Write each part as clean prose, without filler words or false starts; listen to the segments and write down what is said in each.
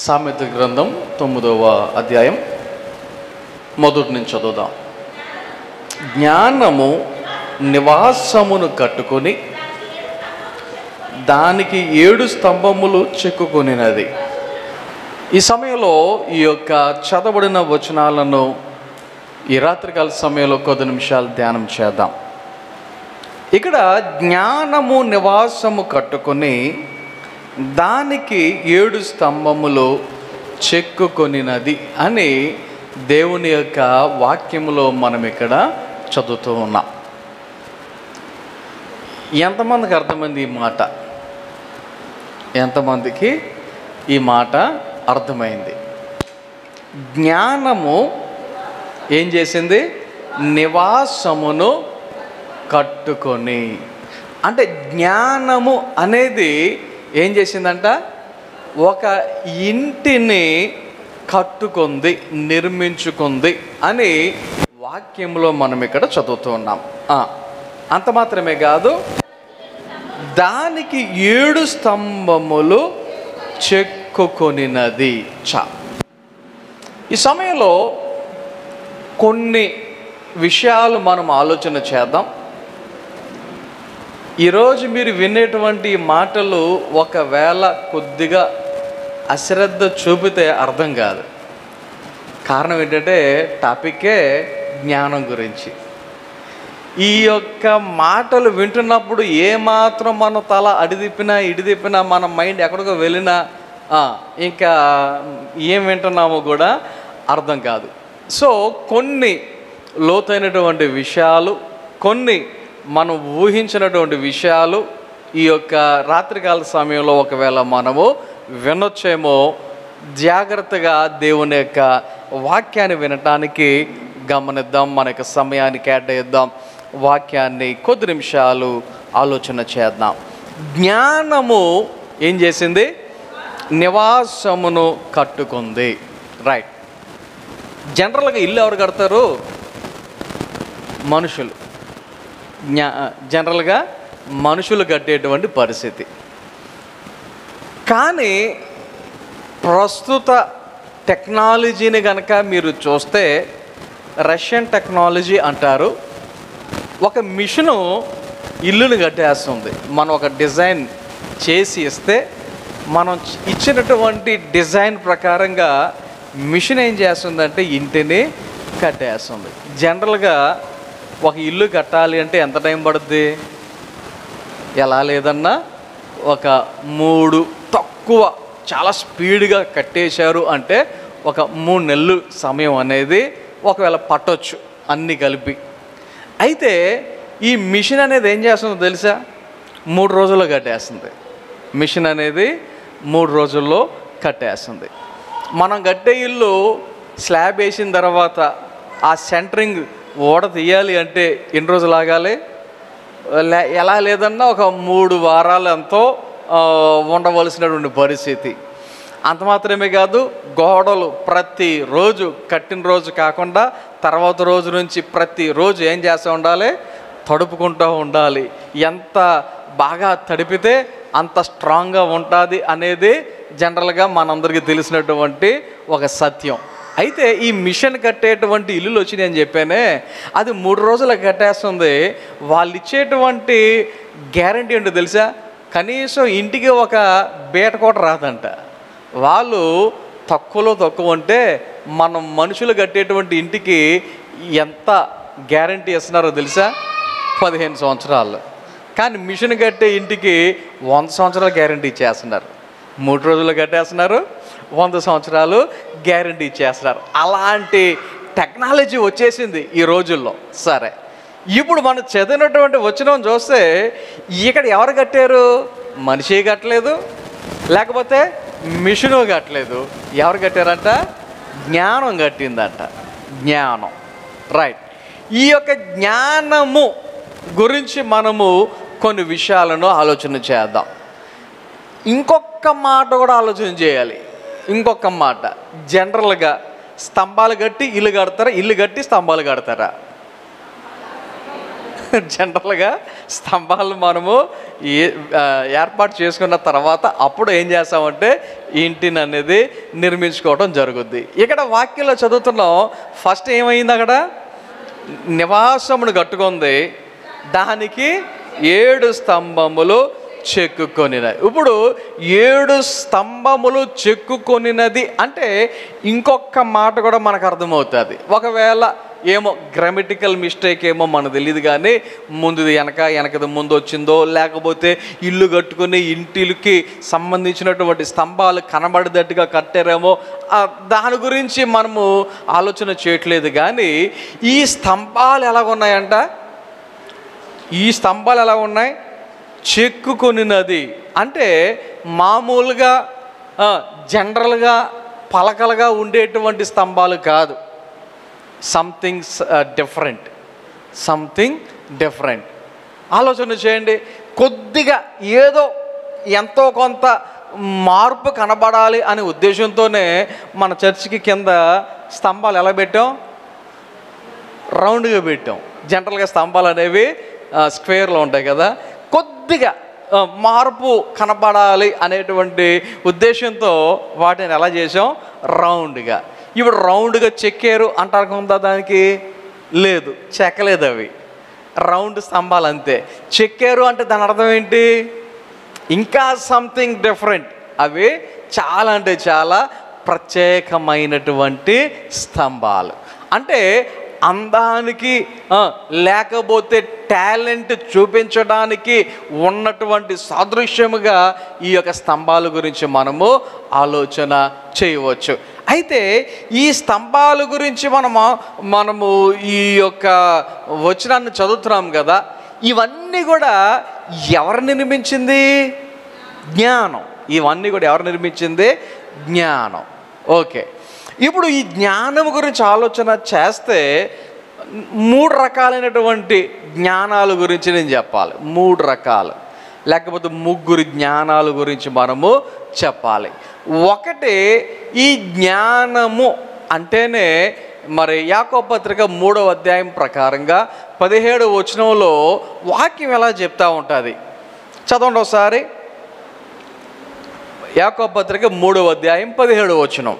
సామెత గ్రంథం 9వ అధ్యాయం మొదటి నుంచి చదువుదాం. జ్ఞానము నివాసమును కట్టుకొని దానికి 7 స్తంభములు చెక్కుకొనినది. ఈ సమయంలో ఈ యొక్క చదవబడిన వచనాలను ఈ రాత్రికాల సమయంలో కొద్ది నిమిషాలు ధ్యానం చేద్దాం. ఇక్కడ జ్ఞానము నివాసము కట్టుకొని దానికి 7 స్తంభములు చెక్కుకొనినది అని దేవుని యొక్క వాక్యములో మనం ఇక్కడ చదువుతూ ఉన్నాం. ఎంతమందికి అర్థమైంది ఈ మాట? ఎంతమందికి ఈ మాట అర్థమైంది? జ్ఞానము ఏం చేసింది? నివాసమును కట్టుకొని. అంటే జ్ఞానము అనేది ఏం చేసిందంట? ఒక ఇంటిని కట్టుకుంది, నిర్మించుకుంది అని వాక్యంలో మనం ఇక్కడ చదువుతూ ఉన్నాం. అంత మాత్రమే కాదు, దానికి 7 స్తంభములు చెక్కుకొనినది. ఈ సమయంలో కొన్ని విషయాలు మనం ఆలోచన చేద్దాం. ఈరోజు మీరు వినేటువంటి మాటలు ఒకవేళ కొద్దిగా అశ్రద్ధ చూపితే అర్థం కాదు. కారణం ఏంటంటే టాపికే జ్ఞానం గురించి. ఈ యొక్క మాటలు వింటున్నప్పుడు ఏమాత్రం మనం తల ఇడిదిప్పినా మన మైండ్ ఎక్కడికో వెళ్ళినా ఇంకా ఏం వింటున్నామో కూడా అర్థం కాదు. సో కొన్ని లోతైనటువంటి విషయాలు, కొన్ని మనం ఊహించినటువంటి విషయాలు ఈ యొక్క రాత్రికాల సమయంలో ఒకవేళ మనము వినొచ్చేమో. జాగ్రత్తగా దేవుని యొక్క వాక్యాన్ని వినటానికి గమనిద్దాం. మన యొక్క సమయాన్ని కేటాయిద్దాం. వాక్యాన్ని కొద్ది నిమిషాలు ఆలోచన చేద్దాం. జ్ఞానము ఏం చేసింది? నివాసమును కట్టుకుంది. రైట్. జనరల్గా ఇల్లు ఎవరు కడతారు? మనుషులు. జనరల్గా మనుషులు కట్టేటువంటి పరిస్థితి. కానీ ప్రస్తుత టెక్నాలజీని కనుక మీరు చూస్తే, రష్యన్ టెక్నాలజీ అంటారు, ఒక మిషను ఇల్లును కట్టేస్తుంది. మనం ఒక డిజైన్ చేసి ఇస్తే మనం ఇచ్చినటువంటి డిజైన్ ప్రకారంగా మిషన్ ఏం చేస్తుందంటే ఇంటిని కట్టేస్తుంది. జనరల్గా ఒక ఇల్లు కట్టాలి అంటే ఎంత టైం పడుద్ది? ఎలా లేదన్నా ఒక 3 తక్కువ చాలా స్పీడ్గా కట్టేశారు అంటే ఒక 3 నెలలు సమయం అనేది ఒకవేళ పట్టొచ్చు అన్నీ కలిపి. అయితే ఈ మిషన్ అనేది ఏం చేస్తుందో తెలుసా? 3 రోజుల్లో కట్టేస్తుంది. మిషన్ అనేది 3 రోజుల్లో కట్టేస్తుంది. మనం కట్టే ఇల్లు స్లాబ్ వేసిన తర్వాత ఆ సెంటరింగ్ ఓడ తీయాలి అంటే ఎన్ని రోజులు ఆగాలి? ఎలా లేదన్నా ఒక 3 వారాలు ఎంతో ఉండవలసినటువంటి పరిస్థితి. అంత మాత్రమే కాదు, గోడలు ప్రతిరోజు కట్టిన రోజు కాకుండా తర్వాత రోజు నుంచి ప్రతిరోజు ఏం చేస్తూ ఉండాలి? తడుపుకుంటూ ఉండాలి. ఎంత బాగా తడిపితే అంత స్ట్రాంగ్గా ఉంటుంది అనేది జనరల్గా మనందరికీ తెలిసినటువంటి ఒక సత్యం. అయితే ఈ మిషన్ కట్టేటువంటి ఇల్లులు వచ్చినాయి అని చెప్పానే, అది 3 రోజులకు కట్టేస్తుంది. వాళ్ళు ఇచ్చేటువంటి గ్యారంటీ ఏంటో తెలుసా? కనీసం ఇంటికి ఒక బీట కూడా రాదంట. వాళ్ళు తక్కువలో తక్కువ అంటే మనం మనుషులు కట్టేటువంటి ఇంటికి ఎంత గ్యారంటీ ఇస్తున్నారో తెలుసా? 15 సంవత్సరాలు. కానీ మిషన్ కట్టే ఇంటికి 100 సంవత్సరాలు గ్యారంటీ ఇచ్చేస్తున్నారు. 3 రోజులు కట్టేస్తున్నారు, 100 సంవత్సరాలు గ్యారంటీ ఇచ్చేస్తున్నారు. అలాంటి టెక్నాలజీ వచ్చేసింది ఈ రోజుల్లో. సరే, ఇప్పుడు మనం చదివినటువంటి వచనం చూస్తే ఇక్కడ ఎవరు కట్టారు? మనిషి కట్టలేదు, లేకపోతే మిషను కట్టలేదు. ఎవరు కట్టారంట? జ్ఞానం కట్టిందంట. జ్ఞానం. రైట్. ఈ యొక్క జ్ఞానము గురించి మనము కొన్ని విషయాలను ఆలోచన చేద్దాం. ఇంకొక మాట కూడా ఆలోచన చేయాలి. ఇంకొక మాట, జనరల్గా స్తంభాలు కట్టి ఇల్లు కడతారా? ఇల్లు కట్టి స్తంభాలు కడతారా? జనరల్గా స్తంభాలు మనము ఏర్పాటు చేసుకున్న తర్వాత అప్పుడు ఏం చేస్తామంటే ఇంటిని అనేది నిర్మించుకోవడం జరుగుద్ది. ఇక్కడ వాక్యంలో చదువుతున్నాం, ఫస్ట్ ఏమైంది, అక్కడ నివాసమును కట్టుకుంది, దానికి 7 స్తంభములు చెక్కుకొనినది. ఇప్పుడు 7 స్తంభములు చెక్కుకొనినది అంటే ఇంకొక మాట కూడా మనకు అర్థమవుతుంది. ఒకవేళ ఏమో గ్రామటికల్ మిస్టేక్ ఏమో మనకు తెలియదు, కానీ ముందుది వెనకది ముందు వచ్చిందో, లేకపోతే ఇల్లు కట్టుకుని ఇంటికి సంబంధించినటువంటి స్తంభాలు కనబడేటట్టుగా కట్టారేమో, దాని గురించి మనము ఆలోచన చేయట్లేదు. కానీ ఈ స్తంభాలు ఎలా ఉన్నాయంట, ఈ స్తంభాలు ఎలా ఉన్నాయి, చెక్కుకొనినది అంటే మామూలుగా జనరల్గా పలకలుగా ఉండేటువంటి స్తంభాలు కాదు. Something different. ఆలోచన చేయండి. కొద్దిగా ఏదో ఎంతో కొంత మార్పు కనబడాలి అనే ఉద్దేశంతోనే మన చర్చికి కింద స్తంభాలు ఎలా పెట్టాం, రౌండ్గా పెట్టాం. జనరల్గా స్తంభాలు అనేవి స్క్వేర్లో ఉంటాయి కదా, కొద్దిగా మార్పు కనబడాలి అనేటువంటి ఉద్దేశంతో వాటిని ఎలా చేసాం, రౌండ్గా. ఇప్పుడు రౌండ్గా చెక్కారు అంటారు ఉందా, దానికి లేదు, చెక్కలేదు, అవి రౌండ్ స్తంభాలు అంతే. చెక్కారు అంటే దాని అర్థం ఏంటి, ఇంకా సంథింగ్ డిఫరెంట్, అవి చాలా అంటే చాలా ప్రత్యేకమైనటువంటి స్తంభాలు. అంటే అందానికి లేకపోతే టాలెంట్ చూపించడానికి ఉన్నటువంటి సాదృశ్యముగా ఈ యొక్క స్తంభాల గురించి ఆలోచన చేయవచ్చు. అయితే ఈ స్తంభాల గురించి మనము ఈ యొక్క వచనాన్ని చదువుతున్నాం కదా, ఇవన్నీ కూడా ఎవరు నిర్మించింది, జ్ఞానం. ఇవన్నీ కూడా ఎవరు నిర్మించింది, జ్ఞానం. ఓకే, ఇప్పుడు ఈ జ్ఞానం గురించి ఆలోచన చేస్తే 3 రకాలైనటువంటి జ్ఞానాల గురించి నేను చెప్పాలి. 3 రకాలు లేకపోతే 3 జ్ఞానాల గురించి మనము చెప్పాలి. ఒకటి, ఈ జ్ఞానము అంటేనే మరి యాకోబు పత్రిక 3వ అధ్యాయం ప్రకారంగా 17వ వచనంలో వాక్యం ఎలా చెప్తా ఉంటుంది, చదవండి ఒకసారి. యాకోబు పత్రిక 3వ అధ్యాయం 17వ వచనం.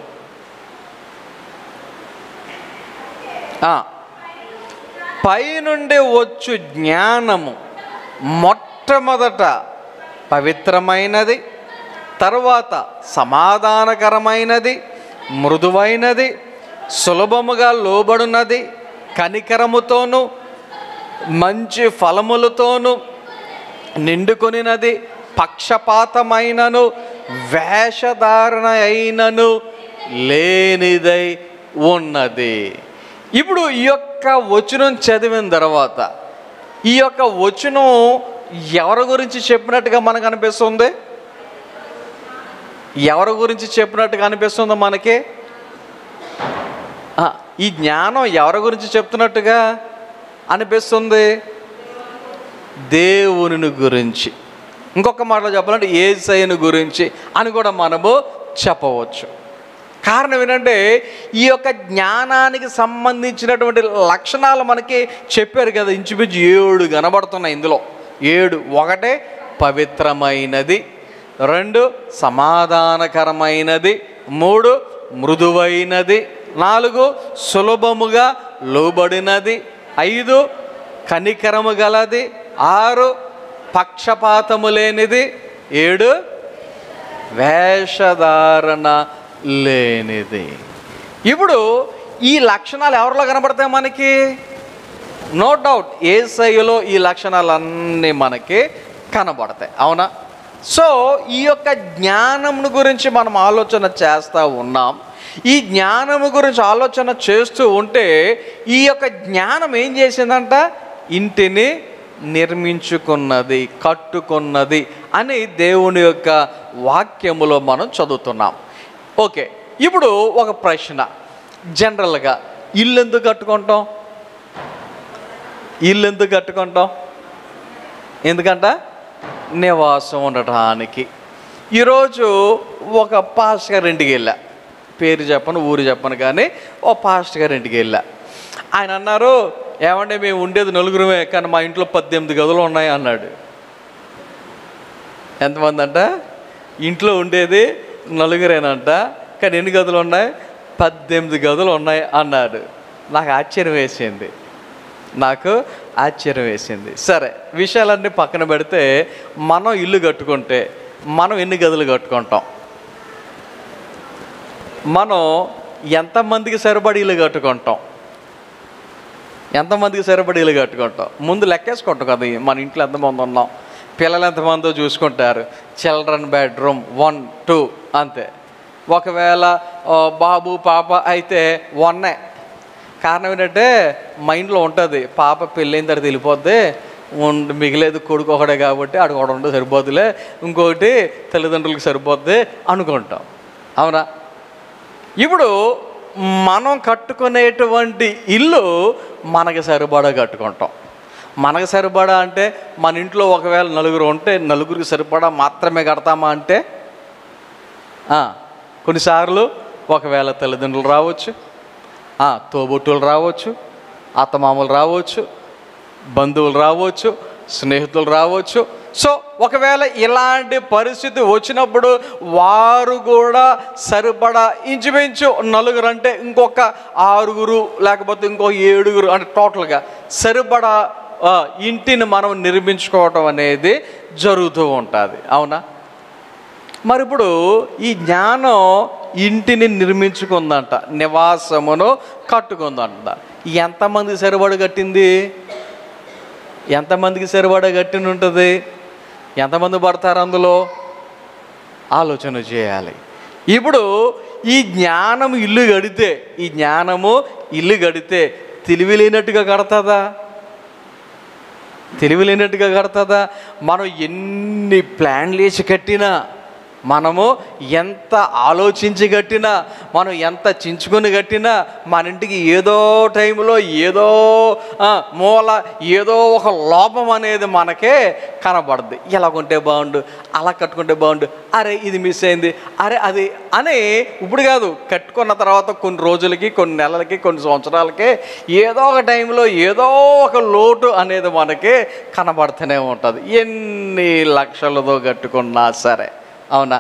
పైనుండి వచ్చు జ్ఞానము మొట్టమొదట పవిత్రమైనది, తరువాత సమాధానకరమైనది, మృదువైనది, సులభముగా లోబడినది, కనికరముతోనూ మంచి ఫలములతోనూ నిండుకొనినది, పక్షపాతమైనను వేషధారణ అయినను లేనిదై ఉన్నది. ఇప్పుడు ఈ యొక్క వచనం చదివిన తర్వాత ఈ యొక్క వచనం ఎవరి గురించి చెప్పినట్టుగా మనకు అనిపిస్తుంది, ఎవరి గురించి చెప్పినట్టుగా అనిపిస్తుందో మనకి, ఈ జ్ఞానం ఎవరి గురించి చెప్తున్నట్టుగా అనిపిస్తుంది, దేవుని గురించి. ఇంకొక మాటలో చెప్పాలంటే యేసయ్యను గురించి అని కూడా మనము చెప్పవచ్చు. కారణం ఏంటంటే ఈ యొక్క జ్ఞానానికి సంబంధించినటువంటి లక్షణాలు మనకి చెప్పారు కదా, ఇంచుమించు 7 కనబడుతున్నాయి ఇందులో. 7. 1 పవిత్రమైనది, 2 సమాధానకరమైనది, 3 మృదువైనది, 4 సులభముగా లోబడినది, 5 కనికరము గలది, 6 పక్షపాతము లేనిది, 7 వేషధారణ లేనిది. ఇప్పుడు ఈ లక్షణాలు ఎవరిలో కనబడతాయి మనకి, నో డౌట్ యేసయ్యలో ఈ లక్షణాలన్నీ మనకి కనబడతాయి, అవునా? సో ఈ యొక్క జ్ఞానము గురించి మనం ఆలోచన చేస్తూ ఉన్నాం. ఈ జ్ఞానము గురించి ఆలోచన చేస్తూ ఉంటే ఈ యొక్క జ్ఞానం ఏం చేసిందంట, ఇంటిని నిర్మించుకున్నది, కట్టుకున్నది అని దేవుని యొక్క వాక్యములో మనం చదువుతున్నాం. ఓకే, ఇప్పుడు ఒక ప్రశ్న, జనరల్గా ఇల్లు ఎందుకు కట్టుకుంటాం, ఎందుకంట నివాసం ఉండటానికి. ఈరోజు ఒక పాస్టర్ గారి ఇంటికి వెళ్ళా, పేరు చెప్పను ఊరు చెప్పను, కానీ ఓ పాస్టర్ గారి ఇంటికి వెళ్ళా. ఆయన అన్నారు, ఏమంటే మేము ఉండేది నలుగురమే, కానీ మా ఇంట్లో 18 గదులు ఉన్నాయి అన్నాడు. ఎంతమంది అంట? ఇంట్లో ఉండేది నలుగురేనంట, కానీ ఎన్ని గదులు ఉన్నాయి? 18 గదులు ఉన్నాయి అన్నాడు. నాకు ఆశ్చర్యం వేసింది. సరే, విషయాలన్నీ పక్కన పెడితే, మనం ఇల్లు కట్టుకుంటే మనం ఎన్ని గదులు కట్టుకుంటాం? మనం ఎంతమందికి సరిపడి ఇల్లు కట్టుకుంటాం? ముందు లెక్కేసుకుంటాం కదా, మన ఇంట్లో ఎంతమంది ఉన్నాం, పిల్లలు ఎంతమందో చూసుకుంటారు. చిల్డ్రన్ బెడ్రూమ్ 1, 2 అంతే. ఒకవేళ బాబు పాప అయితే 1. కారణం ఏంటంటే మైండ్లో ఉంటుంది, పాప పెళ్ళైన తర్వాత వెళ్ళిపోద్ది, మిగిలేదు కొడుకు ఒకడే కాబట్టి ఆడు ఒకడు ఉంటే సరిపోద్దులే, ఇంకొకటి తల్లిదండ్రులకు సరిపోద్ది అనుకుంటాం. అవునా? ఇప్పుడు మనం కట్టుకునేటువంటి ఇల్లు మనకి సరిపడా కట్టుకుంటాం. మనకు సరిపడా అంటే మన ఇంట్లో ఒకవేళ నలుగురు ఉంటే నలుగురికి సరిపడా మాత్రమే కడతామా అంటే, కొన్నిసార్లు ఒకవేళ తల్లిదండ్రులు రావచ్చు, తోబుట్టులు రావచ్చు, అత్తమామలు రావచ్చు, బంధువులు రావచ్చు, స్నేహితులు రావచ్చు. సో ఒకవేళ ఇలాంటి పరిస్థితి వచ్చినప్పుడు వారు కూడా సరిపడా ఇంచుమించు నలుగురు అంటే ఇంకొక 6 లేకపోతే ఇంకో 7 అంటే టోటల్గా సరిపడా ఇంటిని మనం నిర్మించుకోవటం అనేది జరుగుతూ ఉంటుంది. అవునా? మరి ఇప్పుడు ఈ జ్ఞానం ఇంటిని నిర్మించుకుందంట, నివాసమును కట్టుకుందంట. ఎంతమందికి సరిపడ కట్టింది? ఎంతమందికి సరిపడ కట్టిన ఉంటుంది? ఎంతమంది పడతారు అందులో? ఆలోచన చేయాలి. ఇప్పుడు ఈ జ్ఞానము ఇల్లు కడితే తెలివి లేనట్టుగా కడతాదా? మనం ఎన్ని ప్లాన్లు వేసి కట్టినా, మనము ఎంత ఆలోచించి కట్టినా, మనం ఎంత చించుకొని కట్టినా, మన ఇంటికి ఏదో టైంలో ఏదో మూల ఏదో ఒక లోపం అనేది మనకే కనబడుద్ది. ఎలాగుంటే బాగుండు, అలా కట్టుకుంటే బాగుండు, అరే ఇది మిస్ అయింది, అరే అది అని. ఇప్పుడు కాదు, కట్టుకున్న తర్వాత కొన్ని రోజులకి, కొన్ని నెలలకి, కొన్ని సంవత్సరాలకి ఏదో ఒక టైంలో ఏదో ఒక లోటు అనేది మనకి కనబడుతూనే ఉంటుంది, ఎన్ని లక్షలతో కట్టుకున్నా సరే. అవునా?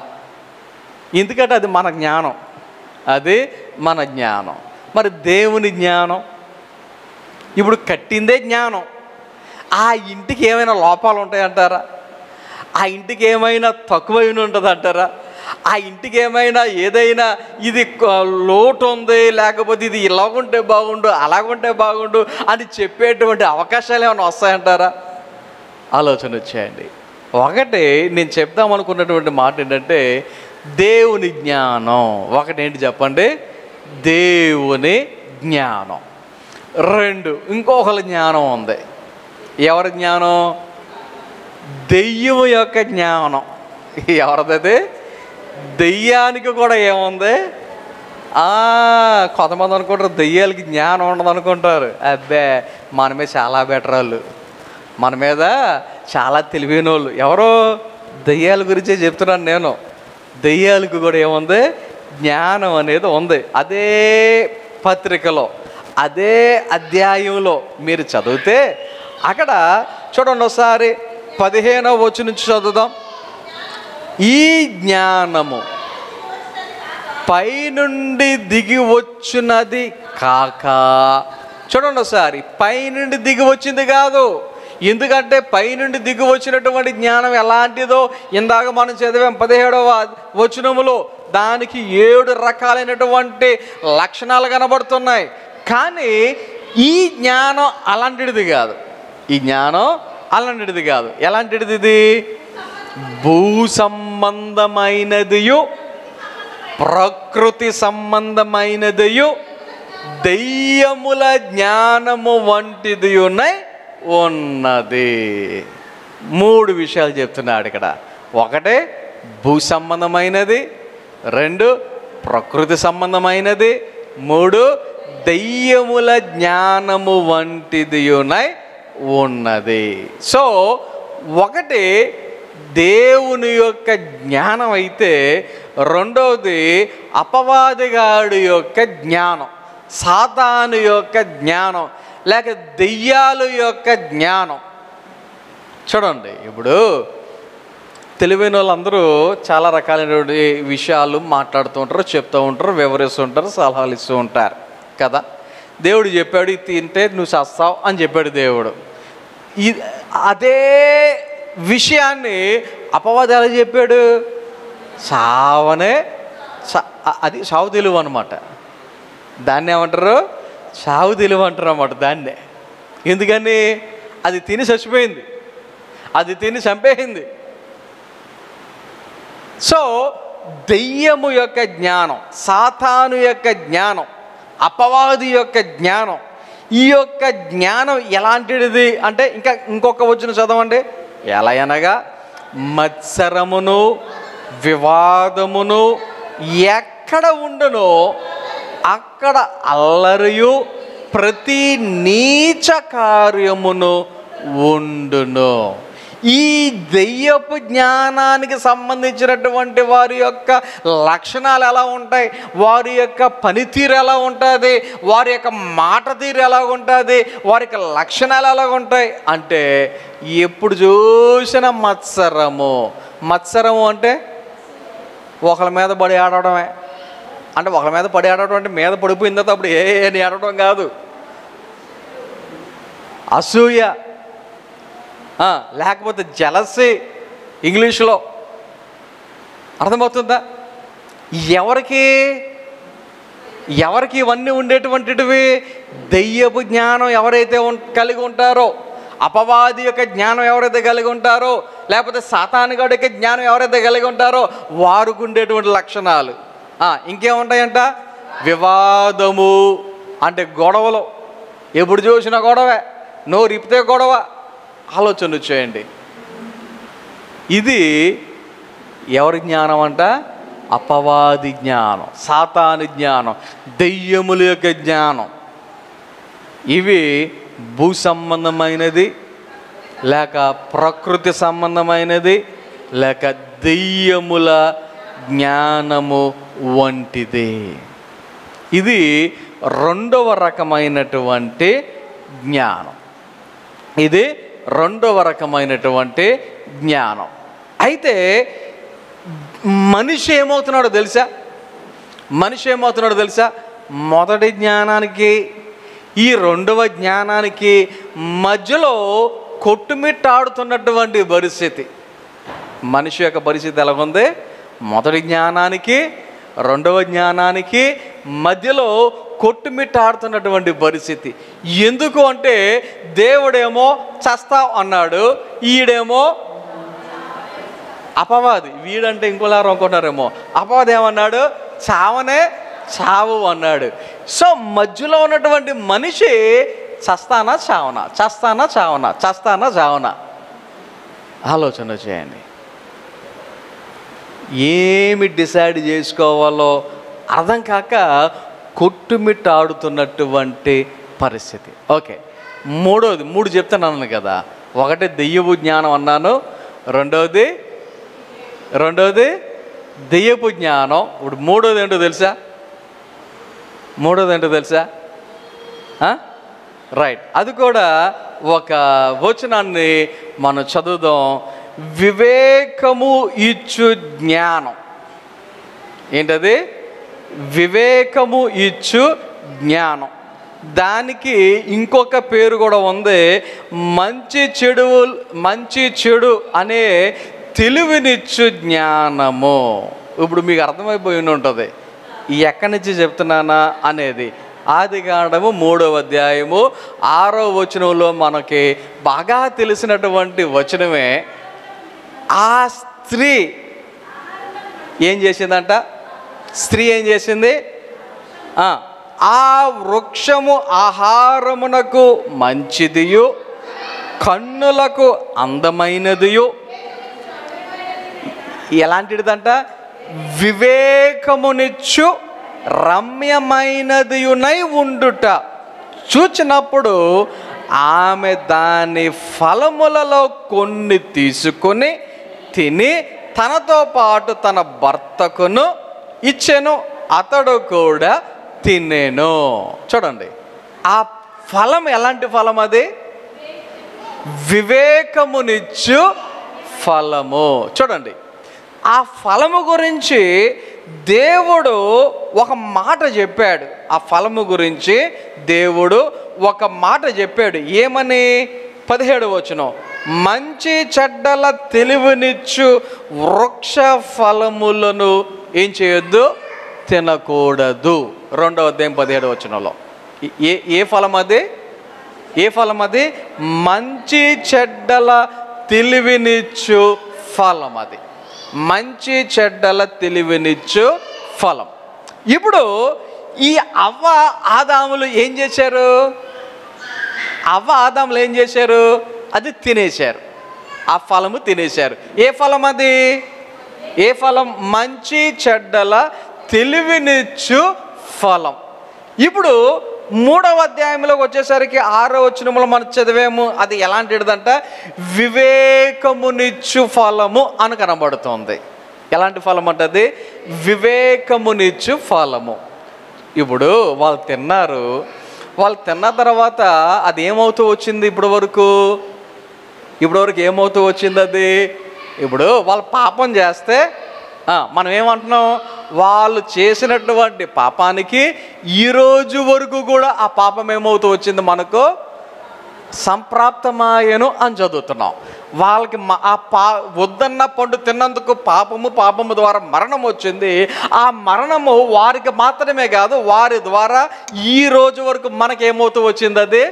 ఎందుకంటే అది మన జ్ఞానం. మరి దేవుని జ్ఞానం, ఇప్పుడు కట్టిందే జ్ఞానం. ఆ ఇంటికి ఏమైనా లోపాలు ఉంటాయంటారా? ఆ ఇంటికి ఏమైనా తక్కువైన ఉంటుంది అంటారా? ఆ ఇంటికి ఏమైనా ఏదైనా ఇది లోటు ఉంది, లేకపోతే ఇది ఇలాగుంటే బాగుండు, అలాగుంటే బాగుండు అని చెప్పేటువంటి అవకాశాలు ఏమైనా వస్తాయంటారా? ఆలోచన వచ్చేయండి. ఒకటి నేను చెప్దామనుకున్నటువంటి మాట ఏంటంటే, దేవుని జ్ఞానం. ఒకటేంటి చెప్పండి? దేవుని జ్ఞానం. 2 ఇంకొకరి జ్ఞానం ఉంది. ఎవరి జ్ఞానం? దెయ్యం యొక్క జ్ఞానం. ఎవరిదది? దెయ్యానికి కూడా ఏముంది? కొంతమంది అనుకుంటారు దెయ్యాలకి జ్ఞానం ఉండదు అనుకుంటారు. అబ్బే, మనమే చాలా బెటర్ వాళ్ళు, మన మీద చాలా తెలివైన వాళ్ళు. ఎవరో దెయ్యాల గురించే చెప్తున్నాను నేను. దెయ్యాలకు కూడా ఏముంది? జ్ఞానం అనేది ఉంది. అదే పత్రికలో, అదే అధ్యాయంలో మీరు చదివితే అక్కడ చూడండి, ఒకసారి 15వ వచనం నుంచి చదువుదాం. ఈ జ్ఞానము పైనుండి దిగి వచ్చినది కాక. చూడండి ఒకసారి, పైనుండి దిగి వచ్చింది కాదు. ఎందుకంటే పైనుండి దిగి వచ్చినటువంటి జ్ఞానం ఎలాంటిదో ఇందాక మనం చదివాం 17వ వచనములో. దానికి 7 రకాలైనటువంటి లక్షణాలు కనబడుతున్నాయి. కానీ ఈ జ్ఞానం అలాంటిది కాదు. ఎలాంటిది? ఇది భూ సంబంధమైనదియు, ప్రకృతి సంబంధమైనదియు, దెయ్యముల జ్ఞానము వంటిది ఉన్నది. 3 విషయాలు చెప్తున్నాడు ఇక్కడ. 1 భూ సంబంధమైనది, 2 ప్రకృతి సంబంధమైనది, 3 దెయ్యముల జ్ఞానము వంటిది ఉన్నది. సో 1 దేవుని యొక్క జ్ఞానం అయితే, 2వది అపవాదిగాడి యొక్క జ్ఞానం, సాతాను యొక్క జ్ఞానం. లేక దెయ్యాలు యొక్క జ్ఞానం. చూడండి, ఇప్పుడు తెలివైన వాళ్ళందరూ చాలా రకాలైనటువంటి విషయాలు మాట్లాడుతూ ఉంటారు, చెప్తూ ఉంటారు, వివరిస్తూ ఉంటారు, సలహాలు ఇస్తూ ఉంటారు కదా. దేవుడు చెప్పాడు ఇది తింటే నువ్వు చస్తావు అని చెప్పాడు దేవుడు. అదే విషయాన్ని అపవాది ఎలా చెప్పాడు? చావనే అది చావు తెలివి అనమాట. దాన్ని ఏమంటారు? చావు తెలివి అంటారు అన్నమాట దాన్నే. ఎందుకని? అది తిని చచ్చిపోయింది, అది తిని చంపేయింది. సో దెయ్యము యొక్క జ్ఞానం, సాతాను యొక్క జ్ఞానం, అపవాది యొక్క జ్ఞానం, ఈ యొక్క జ్ఞానం ఎలాంటిది అంటే ఇంకొక వచ్చిన చదవండి. ఎలా అనగా మత్సరమును వివాదమును ఎక్కడ ఉండునో అక్కడ అల్లరియు ప్రతి నీచ కార్యమును ఉండును. ఈ దెయ్యపు జ్ఞానానికి సంబంధించినటువంటి వారి యొక్క లక్షణాలు ఎలా ఉంటాయి, వారి యొక్క పనితీరు ఎలా ఉంటుంది, వారి యొక్క మాట తీరు ఎలా ఉంటుంది, వారి యొక్క లక్షణాలు ఎలా ఉంటాయి అంటే ఎప్పుడు చూసినా మత్సరము అంటే ఒకళ్ళ మీద పడి ఆడటమే. అంటే ఒకళ్ళ మీద పడి ఆడటం అంటే మీద పడిపోయిన తర్వాత అప్పుడు అని ఆడటం కాదు. అసూయ, లేకపోతే జలసీ, ఇంగ్లీష్లో అర్థమవుతుందా? ఎవరికి ఇవన్నీ ఉండేటువంటివి? దెయ్యపు జ్ఞానం ఎవరైతే కలిగి ఉంటారో, అపవాది యొక్క జ్ఞానం ఎవరైతే కలిగి ఉంటారో, లేకపోతే సాతానుగాడి యొక్క జ్ఞానం ఎవరైతే కలిగి ఉంటారో వారికి ఉండేటువంటి లక్షణాలు. ఇంకేముంటాయంట? వివాదము అంటే గొడవలు, ఎప్పుడు చూసినా గొడవే, నోరిపితే గొడవ. ఆలోచన చేయండి, ఇది ఎవరి జ్ఞానం అంట? అపవాది జ్ఞానం, సాతాను జ్ఞానం, దెయ్యముల యొక్క జ్ఞానం. ఇవి భూ సంబంధమైనది, లేక ప్రకృతి సంబంధమైనది, లేక దెయ్యముల జ్ఞానము వంటిది. ఇది రెండవ రకమైనటువంటి జ్ఞానం. ఇది రెండవ రకమైనటువంటి జ్ఞానం. అయితే మనిషి ఏమవుతున్నాడో తెలుసా? మొదటి జ్ఞానానికి ఈ రెండవ జ్ఞానానికి మధ్యలో కొట్టుమిట్టాడుతున్నటువంటి పరిస్థితి. మనిషి యొక్క పరిస్థితి ఎలాగుంది? మొదటి జ్ఞానానికి రెండవ జ్ఞానానికి మధ్యలో కొట్టుమిట్టాడుతున్నటువంటి పరిస్థితి. ఎందుకు అంటే దేవుడేమో చస్తావు అన్నాడు, ఈడేమో అపవాది, వీడంటే ఇంకోలారు అనుకుంటారేమో, అపవాది ఏమన్నాడు? చావనే చావు అన్నాడు. సో మధ్యలో ఉన్నటువంటి మనిషి చస్తానా చావనా ఆలోచన చేయండి. ఏమి డిసైడ్ చేసుకోవాలో అర్థం కాక కొట్టుమిట్టాడుతున్నటువంటి పరిస్థితి. ఓకే, మూడు చెప్తున్నాను కదా. ఒకటి దెయ్యపు జ్ఞానం అన్నాను, రెండవది దెయ్యపు జ్ఞానం. ఇప్పుడు మూడోది ఏంటో తెలుసా? రైట్, అది కూడా ఒక వచనాన్ని మనం చదువుదాం. వివేకము ఇచ్చు జ్ఞానం. ఏంటది? వివేకము ఇచ్చు జ్ఞానం. దానికి ఇంకొక పేరు కూడా ఉంది, మంచి చెడు అనే తెలివినిచ్చు జ్ఞానము. ఇప్పుడు మీకు అర్థమైపోయి ఉంటుంది ఎక్కడి నుంచి చెప్తున్నానా అనేది. ఆదికాండము 3వ అధ్యాయము 6వ వచనంలో మనకి బాగా తెలిసినటువంటి వచనమే. ఆ స్త్రీ ఏం చేసింది? ఆ వృక్షము ఆహారమునకు మంచిదియు కన్నులకు అందమైనదియు. ఎలాంటిదంట? వివేకమునిచ్చు రమ్యమైనదియునై ఉండుట చూచినప్పుడు ఆమె దాని ఫలములలో కొన్ని తీసుకొని తిని తనతో పాటు తన భర్తకును ఇచ్చెను, అతడు కూడా తినేను. చూడండి, ఆ ఫలం ఎలాంటి ఫలం అది? వివేకమునిచ్చు ఫలము. చూడండి, ఆ ఫలము గురించి దేవుడు ఒక మాట చెప్పాడు. ఆ ఫలము గురించి దేవుడు ఒక మాట చెప్పాడు. ఏమని? 17వ వచనం, మంచి చెడ్డల తెలివినిచ్చు వృక్ష ఫలములను ఏం చేయొద్దు? తినకూడదు. 2వ అధ్యాయం 17వ వచనంలో ఏ ఫలం అది? ఏ ఫలం అది? మంచి చెడ్డల తెలివినిచ్చు ఫలం. అది మంచి చెడ్డల తెలివినిచ్చు ఫలం. ఇప్పుడు ఈ అవ్వ ఆదాములు ఏం చేశారు? అవ్వ ఆదాములు ఏం చేశారు? అది తినేశారు. ఆ ఫలము తినేశారు. ఏ ఫలం అది? ఏ ఫలం? మంచి చెడ్డల తెలివినిచ్చు ఫలం. ఇప్పుడు 3వ అధ్యాయంలోకి వచ్చేసరికి 6వ వచనంలో మనం చదివాము. అది ఎలాంటిదంట? వివేకమునిచ్చు ఫలము అని కనబడుతుంది. ఎలాంటి ఫలం అంటది? వివేకమునిచ్చు ఫలము. ఇప్పుడు వాళ్ళు తిన్నారు. వాళ్ళు తిన్న తర్వాత అది ఏమవుతూ వచ్చింది? ఇప్పటి వరకు ఏమవుతూ వచ్చింది అది? ఇప్పుడు వాళ్ళు పాపం చేస్తే మనం ఏమంటున్నాం? వాళ్ళు చేసినటువంటి పాపానికి ఈరోజు వరకు కూడా ఆ పాపం ఏమవుతూ వచ్చింది? మనకు సంప్రాప్తమాయను అని చదువుతున్నాం. వాళ్ళకి వద్దన్న పండు తిన్నందుకు పాపము ద్వారా మరణం వచ్చింది. ఆ మరణము వారికి మాత్రమే కాదు, వారి ద్వారా ఈ రోజు వరకు మనకేమవుతూ వచ్చింది? అది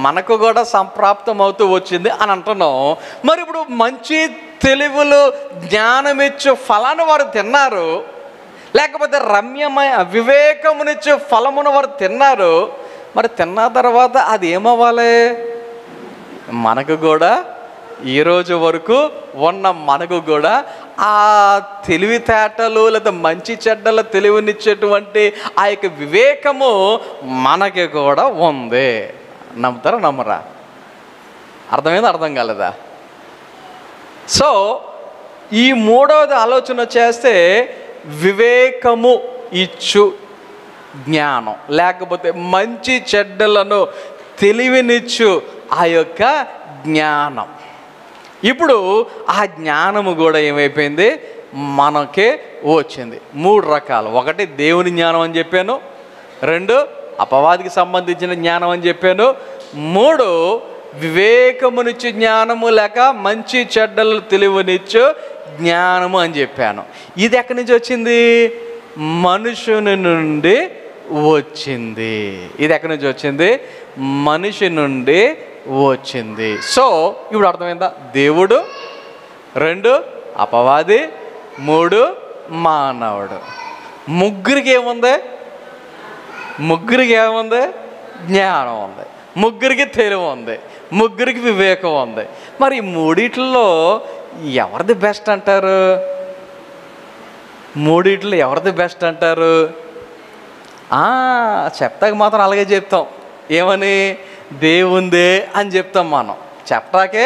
మనకు కూడా సంప్రాప్తం అవుతూ వచ్చింది అని అంటున్నాం. మరి ఇప్పుడు మంచి తెలివులు జ్ఞానమిచ్చు ఫలాన్ని వారు తిన్నారు, లేకపోతే రమ్యమైన వివేకమునిచ్చు ఫలమును వారు తిన్నారు. మరి తిన్న తర్వాత అది ఏమవ్వాలి? మనకు కూడా ఈరోజు వరకు ఉన్న మనకు కూడా ఆ తెలివితేటలు లేదా మంచి చెడ్డల తెలివినిచ్చేటువంటి ఆ యొక్క వివేకము మనకి కూడా ఉంది. నమ్ముతారా నమ్మరా? అర్థమైంది? అర్థం కాలేదా? సో ఈ 3వది ఆలోచన చేస్తే వివేకము ఇచ్చు జ్ఞానం, లేకపోతే మంచి చెడ్డలను తెలివినిచ్చు ఆ యొక్క జ్ఞానం. ఇప్పుడు ఆ జ్ఞానము కూడా ఏమైపోయింది? మనకే వచ్చింది. 3 రకాలు. 1 దేవుని జ్ఞానం అని చెప్పాను, 2 అపవాదికి సంబంధించిన జ్ఞానం అని చెప్పాను, 3 వివేకమునిచ్చు జ్ఞానము లేక మంచి చెడ్డలు తెలివినిచ్చు జ్ఞానము అని చెప్పాను. ఇది ఎక్కడి నుంచి వచ్చింది? మనుషుని నుండి వచ్చింది. ఇది ఎక్కడి నుంచి వచ్చింది? మనిషి నుండి వచ్చింది. సో ఇప్పుడు అర్థమైందా? దేవుడు, 2 అపవాది, 3 మానవుడు. ముగ్గురికి ఏముంది? జ్ఞానం ఉంది, ముగ్గురికి తెలివి ఉంది, ముగ్గురికి వివేకం ఉంది. మరి ఈ 3 ఎవరిది బెస్ట్ అంటారు? 3 ఎవరిది బెస్ట్ అంటారు? చెప్తాక మాత్రం అలాగే చెప్తాం. ఏమని? దేవుందే అని చెప్తాం. మనం చెప్పటాకే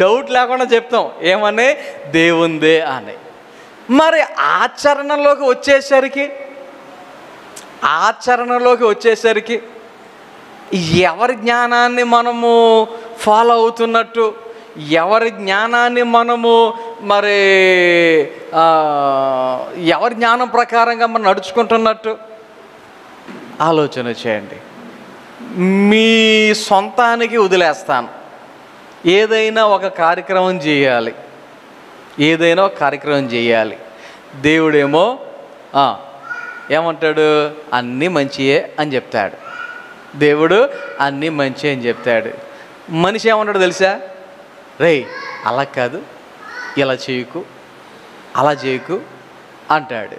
డౌట్ లేకుండా చెప్తాం. ఏమని? దేవుందే అని. మరి ఆచరణలోకి వచ్చేసరికి ఎవరి జ్ఞానాన్ని మనము ఫాలో అవుతున్నట్టు, ఎవరి జ్ఞానాన్ని మనము మరి ఎవరి జ్ఞానం ప్రకారంగా మనం నడుచుకుంటున్నట్టు ఆలోచన చేయండి. మీ సొంతానికి వదిలేస్తాను. ఏదైనా ఒక కార్యక్రమం చేయాలి. దేవుడేమో ఏమంటాడు? అన్నీ మంచియే అని చెప్తాడు. దేవుడు అన్నీ మంచి అని చెప్తాడు. మనిషి ఏమంటాడు తెలుసా? రేయ్ అలా కాదు, ఇలా చేయకు, అలా చేయకు అంటాడు.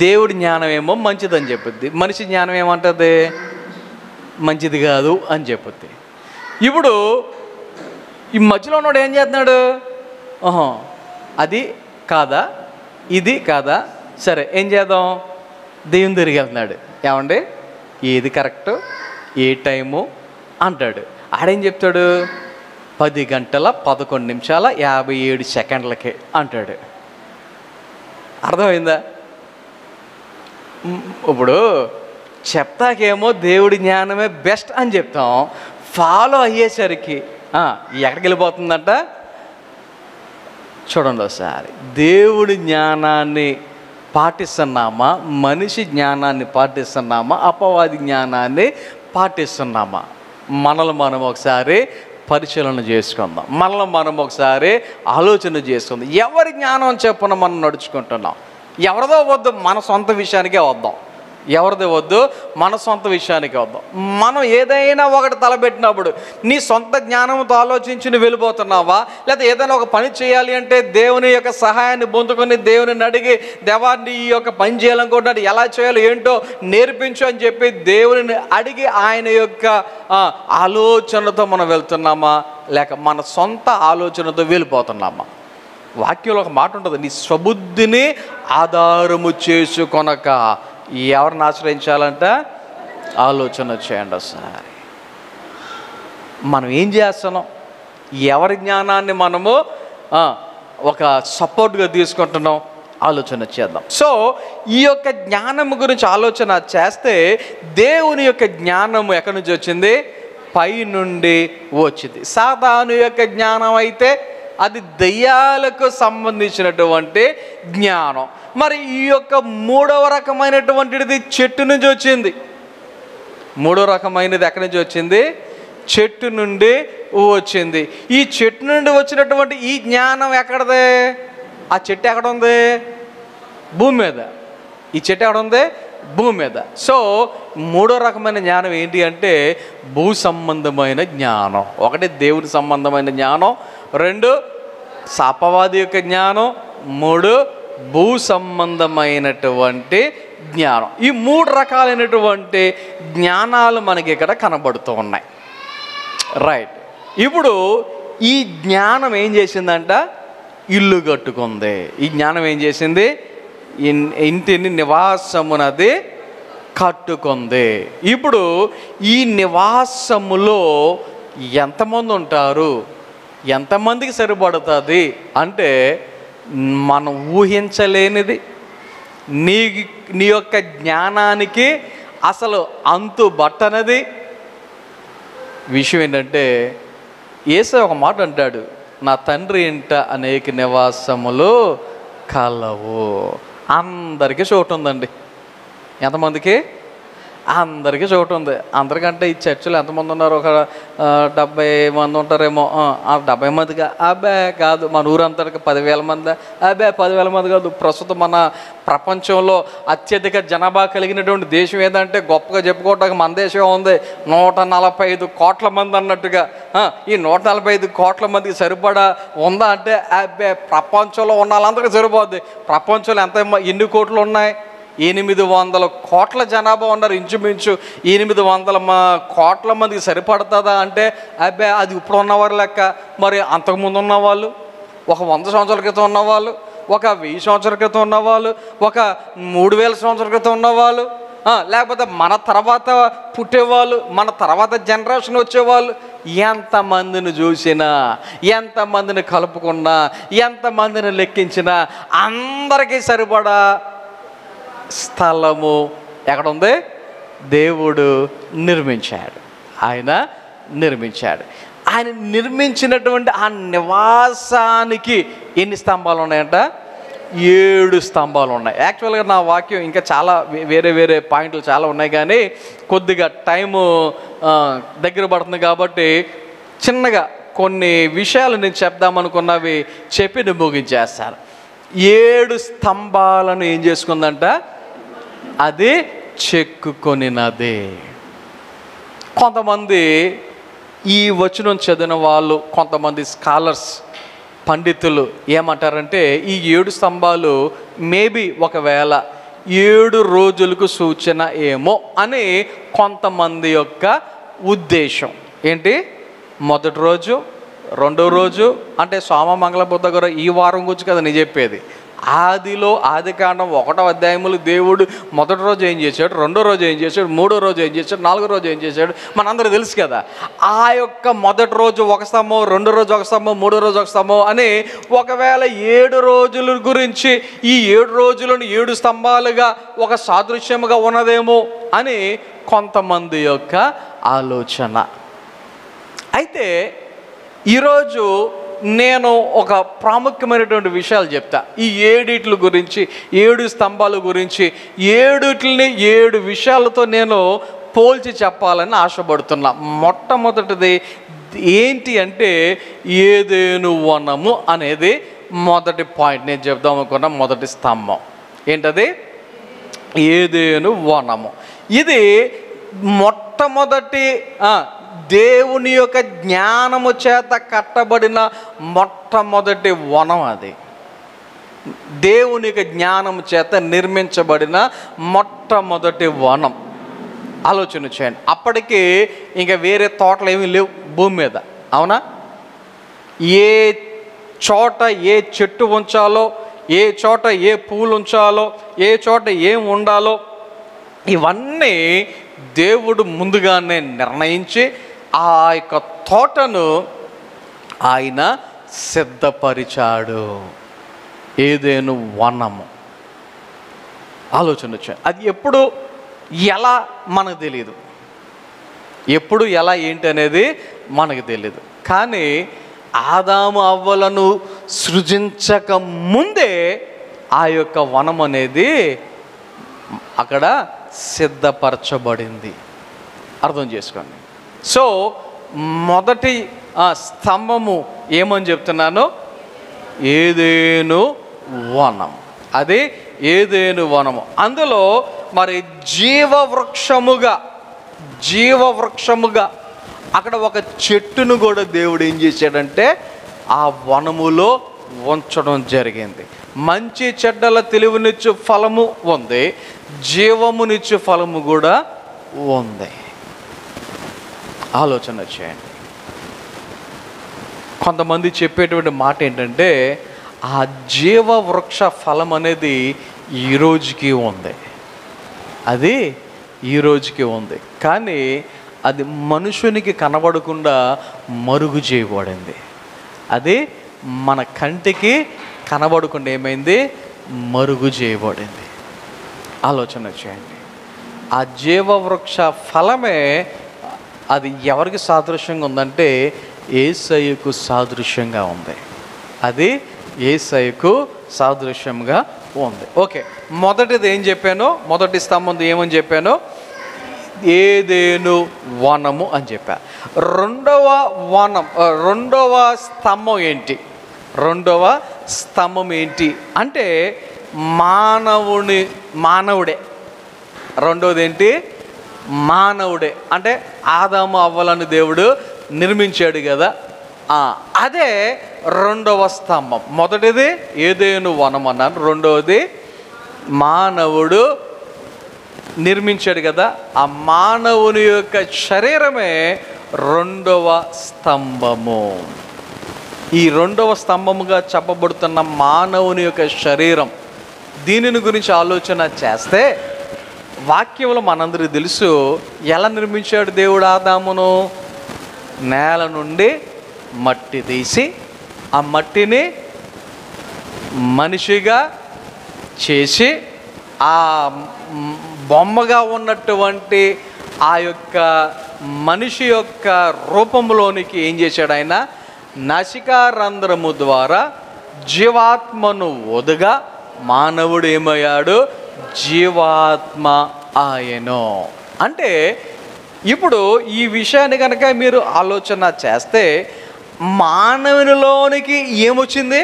దేవుడి జ్ఞానం ఏమో మంచిదని చెప్పుద్ది, మనిషి జ్ఞానం ఏమంటుంది? మంచిది కాదు అని చెప్పుద్ది. ఇప్పుడు ఈ మధ్యలో ఉన్నాడు ఏం చేస్తున్నాడు? అది కాదా, ఇది కాదా, సరే ఏం చేద్దాం? దేవుని తిరిగి వెళ్తున్నాడు. ఏమండి ఏది కరెక్టు, ఏ టైము అంటాడు. ఆడేం చెప్తాడు? 10:11:57 అంటాడు. అర్థమైందా? ఇప్పుడు చెప్తాకేమో దేవుడి జ్ఞానమే బెస్ట్ అని చెప్తాం, ఫాలో అయ్యేసరికి ఎక్కడికి వెళ్ళిపోతుందంట. చూడండి ఒకసారి, దేవుడి జ్ఞానాన్ని పాటిస్తున్నామా, మనిషి జ్ఞానాన్ని పాటిస్తున్నామా, అపవాది జ్ఞానాన్ని పాటిస్తున్నామా? మనల్ని మనం ఒకసారి పరిశీలన చేసుకుందాం, మనల్ని మనం ఒకసారి ఆలోచన చేసుకుందాం. ఎవరి జ్ఞానం చెప్పున మనం నడుచుకుంటున్నాం? ఎవరిదో వద్దు, మన సొంత విషయానికే వద్దాం. ఎవరిది వద్దు, మన సొంత విషయానికి వద్దాం. మనం ఏదైనా ఒకటి తలపెట్టినప్పుడు నీ సొంత జ్ఞానంతో ఆలోచించి నువ్వు వెళ్ళిపోతున్నావా, లేదా ఏదైనా ఒక పని చేయాలి అంటే దేవుని యొక్క సహాయాన్ని పొందుకొని దేవుని అడిగి, దేవా నీ యొక్క పని చేయాలనుకుంటున్నాడు, ఎలా చేయాలో ఏంటో నేర్పించు అని చెప్పి దేవుని అడిగి ఆయన యొక్క ఆలోచనతో మనం వెళ్తున్నామా, లేక మన సొంత ఆలోచనతో వెళ్ళిపోతున్నామా? వాక్యంలో ఒక మాట ఉంటుంది, నీ స్వబుద్ధిని ఆధారము చేసుకొనక. ఎవరిని ఆశ్రయించాలంట? ఆలోచన చేయండి ఒకసారి. మనం ఏం చేస్తున్నాం? ఎవరి జ్ఞానాన్ని మనము ఒక సపోర్ట్గా తీసుకుంటున్నాం? ఆలోచన చేద్దాం. సో ఈ యొక్క జ్ఞానము గురించి ఆలోచన చేస్తే, దేవుని యొక్క జ్ఞానము ఎక్కడి నుంచి వచ్చింది? పై నుండి వచ్చింది. సాతాను యొక్క జ్ఞానం అయితే అది దయ్యాలకు సంబంధించినటువంటి జ్ఞానం. మరి ఈ యొక్క మూడవ రకమైనటువంటిది చెట్టు నుంచి వచ్చింది. మూడో రకమైనది ఎక్కడి నుంచి వచ్చింది? చెట్టు నుండి వచ్చింది. ఈ చెట్టు నుండి వచ్చినటువంటి ఈ జ్ఞానం ఎక్కడదే? ఆ చెట్టు ఎక్కడ ఉంది? భూమి మీద. ఈ చెట్టు ఎక్కడ ఉంది? భూమి మీద. సో మూడో రకమైన జ్ఞానం ఏంటి అంటే భూ సంబంధమైన జ్ఞానం. ఒకటి దేవుని సంబంధమైన జ్ఞానం, రెండు అపవాది యొక్క జ్ఞానం, మూడు భూ సంబంధమైనటువంటి జ్ఞానం. ఈ మూడు రకాలైనటువంటి జ్ఞానాలు మనకి ఇక్కడ కనబడుతూ ఉన్నాయి. రైట్. ఇప్పుడు ఈ జ్ఞానం ఏం చేసిందంట? ఇల్లు కట్టుకుంది. ఈ జ్ఞానం ఏం చేసింది? ఇంటిని నివాసమునది కట్టుకుంది. ఇప్పుడు ఈ నివాసములో ఎంతమంది ఉంటారు, ఎంతమందికి సరిపడుతుంది అంటే మనం ఊహించలేనిది, నీ యొక్క జ్ఞానానికి అసలు అంతు బట్టనది విషయం ఏంటంటే, యేసయ్య ఒక మాట అంటాడు, నా తండ్రి ఇంట అనేక నివాసములు కలవు. అందరికీ చోటు ఉందండి. ఎంతమందికి? అందరికీ చోటు ఉంది. అందరికంటే ఈ చర్చిలో ఎంతమంది ఉన్నారు? ఒక 70 మంది ఉంటారేమో. 70 మందిగా? అబ్బే కాదు. మన ఊరంతటికి 10,000 మంది? అబ్బే 10,000 మంది కాదు. ప్రస్తుతం మన ప్రపంచంలో అత్యధిక జనాభా కలిగినటువంటి దేశం ఏదంటే గొప్పగా చెప్పుకోవడానికి మన దేశం ఉంది. 145 కోట్ల మంది అన్నట్టుగా. ఈ 145 కోట్ల మందికి సరిపడా ఉందా అంటే అబ్బే ప్రపంచంలో ఉన్న వాళ్ళందరికీ సరిపోద్ది. ప్రపంచంలో ఎన్ని కోట్లు ఉన్నాయి? 800 కోట్ల జనాభా ఉన్నారు. ఇంచుమించు 800 కోట్ల మందికి సరిపడుతుందా అంటే అబ్బే అది ఇప్పుడు ఉన్నవారు లెక్క. మరి అంతకుముందు ఉన్నవాళ్ళు, ఒక 100 సంవత్సరాల క్రితం ఉన్నవాళ్ళు, ఒక 1000 సంవత్సరాల క్రితం ఉన్నవాళ్ళు, ఒక 3000 సంవత్సరాల క్రితం ఉన్నవాళ్ళు, లేకపోతే మన తర్వాత పుట్టేవాళ్ళు, మన తర్వాత జనరేషన్ వచ్చేవాళ్ళు, ఎంతమందిని చూసినా, ఎంతమందిని కలుపుకున్నా, ఎంతమందిని లెక్కించినా అందరికీ సరిపడా స్థలము ఎక్కడుంది? దేవుడు నిర్మించాడు. ఆయన నిర్మించాడు. ఆయన నిర్మించినటువంటి ఆ నివాసానికి ఎన్ని స్తంభాలు ఉన్నాయంట? 7 స్తంభాలు ఉన్నాయి. యాక్చువల్గా నా వాక్యం ఇంకా చాలా వేరే వేరే పాయింట్లు చాలా ఉన్నాయి, కానీ కొద్దిగా టైము దగ్గర పడుతుంది కాబట్టి చిన్నగా కొన్ని విషయాలు నేను చెప్దామనుకున్నవి చెప్పి నేను ముగించేస్తాను. 7 స్తంభాలను ఏం చేసుకుందంట? అది చెక్కుకొనినది. కొంతమంది ఈ వచనం చదివిన వాళ్ళు, కొంతమంది స్కాలర్స్, పండితులు ఏమంటారంటే ఈ 7 స్తంభాలు మేబీ ఒకవేళ 7 రోజులకు సూచన ఏమో అని కొంతమంది యొక్క ఉద్దేశం. ఏంటి? మొదటి రోజు, రెండో రోజు అంటే సోమ మంగళ బుధ గురు ఈ వారం గురించి కదా నేను చెప్పేది. ఆదికాండం 1వ అధ్యాయములు దేవుడు మొదటి రోజు ఏం చేశాడు, రెండో రోజు ఏం చేశాడు, మూడో రోజు ఏం చేశాడు, నాలుగో రోజు ఏం చేశాడు మనందరూ తెలుసు కదా. ఆ యొక్క మొదటి రోజు ఒక స్తంభం, రెండో రోజు ఒక స్తంభం, మూడో రోజు ఒక స్తంభం అని ఒకవేళ 7 రోజుల గురించి ఈ 7 రోజులను 7 స్తంభాలుగా ఒక సాదృశ్యముగా ఉన్నదేమో అని కొంతమంది యొక్క ఆలోచన. అయితే ఈరోజు నేను ఒక ప్రాముఖ్యమైనటువంటి విషయాలు చెప్తా. ఈ 7 గురించి, 7 స్తంభాల గురించి, 7 విషయాలతో నేను పోల్చి చెప్పాలని ఆశపడుతున్నా. మొట్టమొదటిది ఏంటి అంటే ఏదెను వనము అనేది మొదటి పాయింట్. నేను చెప్దాం అనుకున్న మొదటి స్తంభం ఏంటది? ఏదెను వనము. ఇది మొట్టమొదటి దేవుని యొక్క జ్ఞానము చేత కట్టబడిన మొట్టమొదటి వనం. అది దేవుని యొక్క జ్ఞానము చేత నిర్మించబడిన మొట్టమొదటి వనం. ఆలోచన చేయండి. అప్పటికి ఇంకా వేరే తోటలు ఏమీ లేవు భూమి మీద, అవునా? ఏ చోట ఏ చెట్టు ఉంచాలో, ఏ చోట ఏ పూలు ఉంచాలో, ఏ చోట ఏం ఉండాలో ఇవన్నీ దేవుడు ముందుగానే నిర్ణయించి ఆ యొక్క తోటను ఆయన సిద్ధపరిచాడు. ఏదెను వనము. ఆలోచన వచ్చాయి. అది ఎప్పుడు ఎలా మనకు తెలియదు, ఎప్పుడు ఎలా ఏంటి అనేది మనకు తెలియదు. కానీ ఆదాము అవ్వలను సృజించక ముందే ఆ యొక్క వనం అనేది అక్కడ సిద్ధపరచబడింది. అర్థం చేసుకోండి. సో మొదటి స్తంభము ఏమని చెప్తున్నాను? ఏదెను వనం. అది ఏదెను వనము. అందులో మరి జీవవృక్షముగా అక్కడ ఒక చెట్టును కూడా దేవుడు ఏం చేశాడంటే ఆ వనములో ఉంచడం జరిగింది. మంచి చెడ్డల తెలివినిచ్చు ఫలము ఉంది, జీవమునిచ్చు ఫలము కూడా ఉంది. ఆలోచన చేయండి. కొంతమంది చెప్పేటువంటి మాట ఏంటంటే ఆ జీవవృక్ష ఫలం అనేది ఈరోజుకి ఉంది, అది ఈరోజుకి ఉంది. కానీ అది మనుషునికి కనబడకుండా మరుగు చేయబడింది. అది మన కంటికి కనబడకుండా ఏమైంది? మరుగు చేయబడింది. ఆలోచన చేయండి. ఆ జీవవృక్ష ఫలమే అది ఎవరికి సాదృశ్యంగా ఉందంటే యేసయ్యకు సాదృశ్యంగా ఉంది. అది యేసయ్యకు సాదృశ్యంగా ఉంది. ఓకే, మొదటిది ఏం చెప్పాను? మొదటి స్తంభం ఏమని చెప్పాను? ఏదెను వనము అని చెప్పా. రెండవ స్తంభం ఏంటి? రెండవ స్తంభం ఏంటి అంటే మానవుడే. రెండవది ఏంటి? మానవుడే. అంటే ఆదాము అవ్వలను దేవుడు నిర్మించాడు కదా, అదే రెండవ స్తంభం. మొదటిది ఏదెను వనం అన్నాను, రెండవది మానవుడు నిర్మించాడు కదా, ఆ మానవుని యొక్క శరీరమే రెండవ స్తంభము. ఈ రెండవ స్తంభముగా చెప్పబడుతున్న మానవుని యొక్క శరీరం, దీనిని గురించి ఆలోచన చేస్తే వాక్యంలో మనందరికీ తెలుసు ఎలా నిర్మించాడు దేవుడు ఆదామును. నేల నుండి మట్టి తీసి ఆ మట్టిని మనిషిగా చేసి ఆ బొమ్మగా ఉన్నటువంటి ఆ యొక్క మనిషి యొక్క రూపంలోనికి ఏం చేశాడు ఆయన? నాసికారంధ్రము ద్వారా జీవాత్మను వదగా మానవుడు ఏమయ్యాడు? జీవాత్మ ఆయను. అంటే ఇప్పుడు ఈ విషయాన్ని కనుక మీరు ఆలోచన చేస్తే మానవునిలోనికి ఏమొచ్చింది?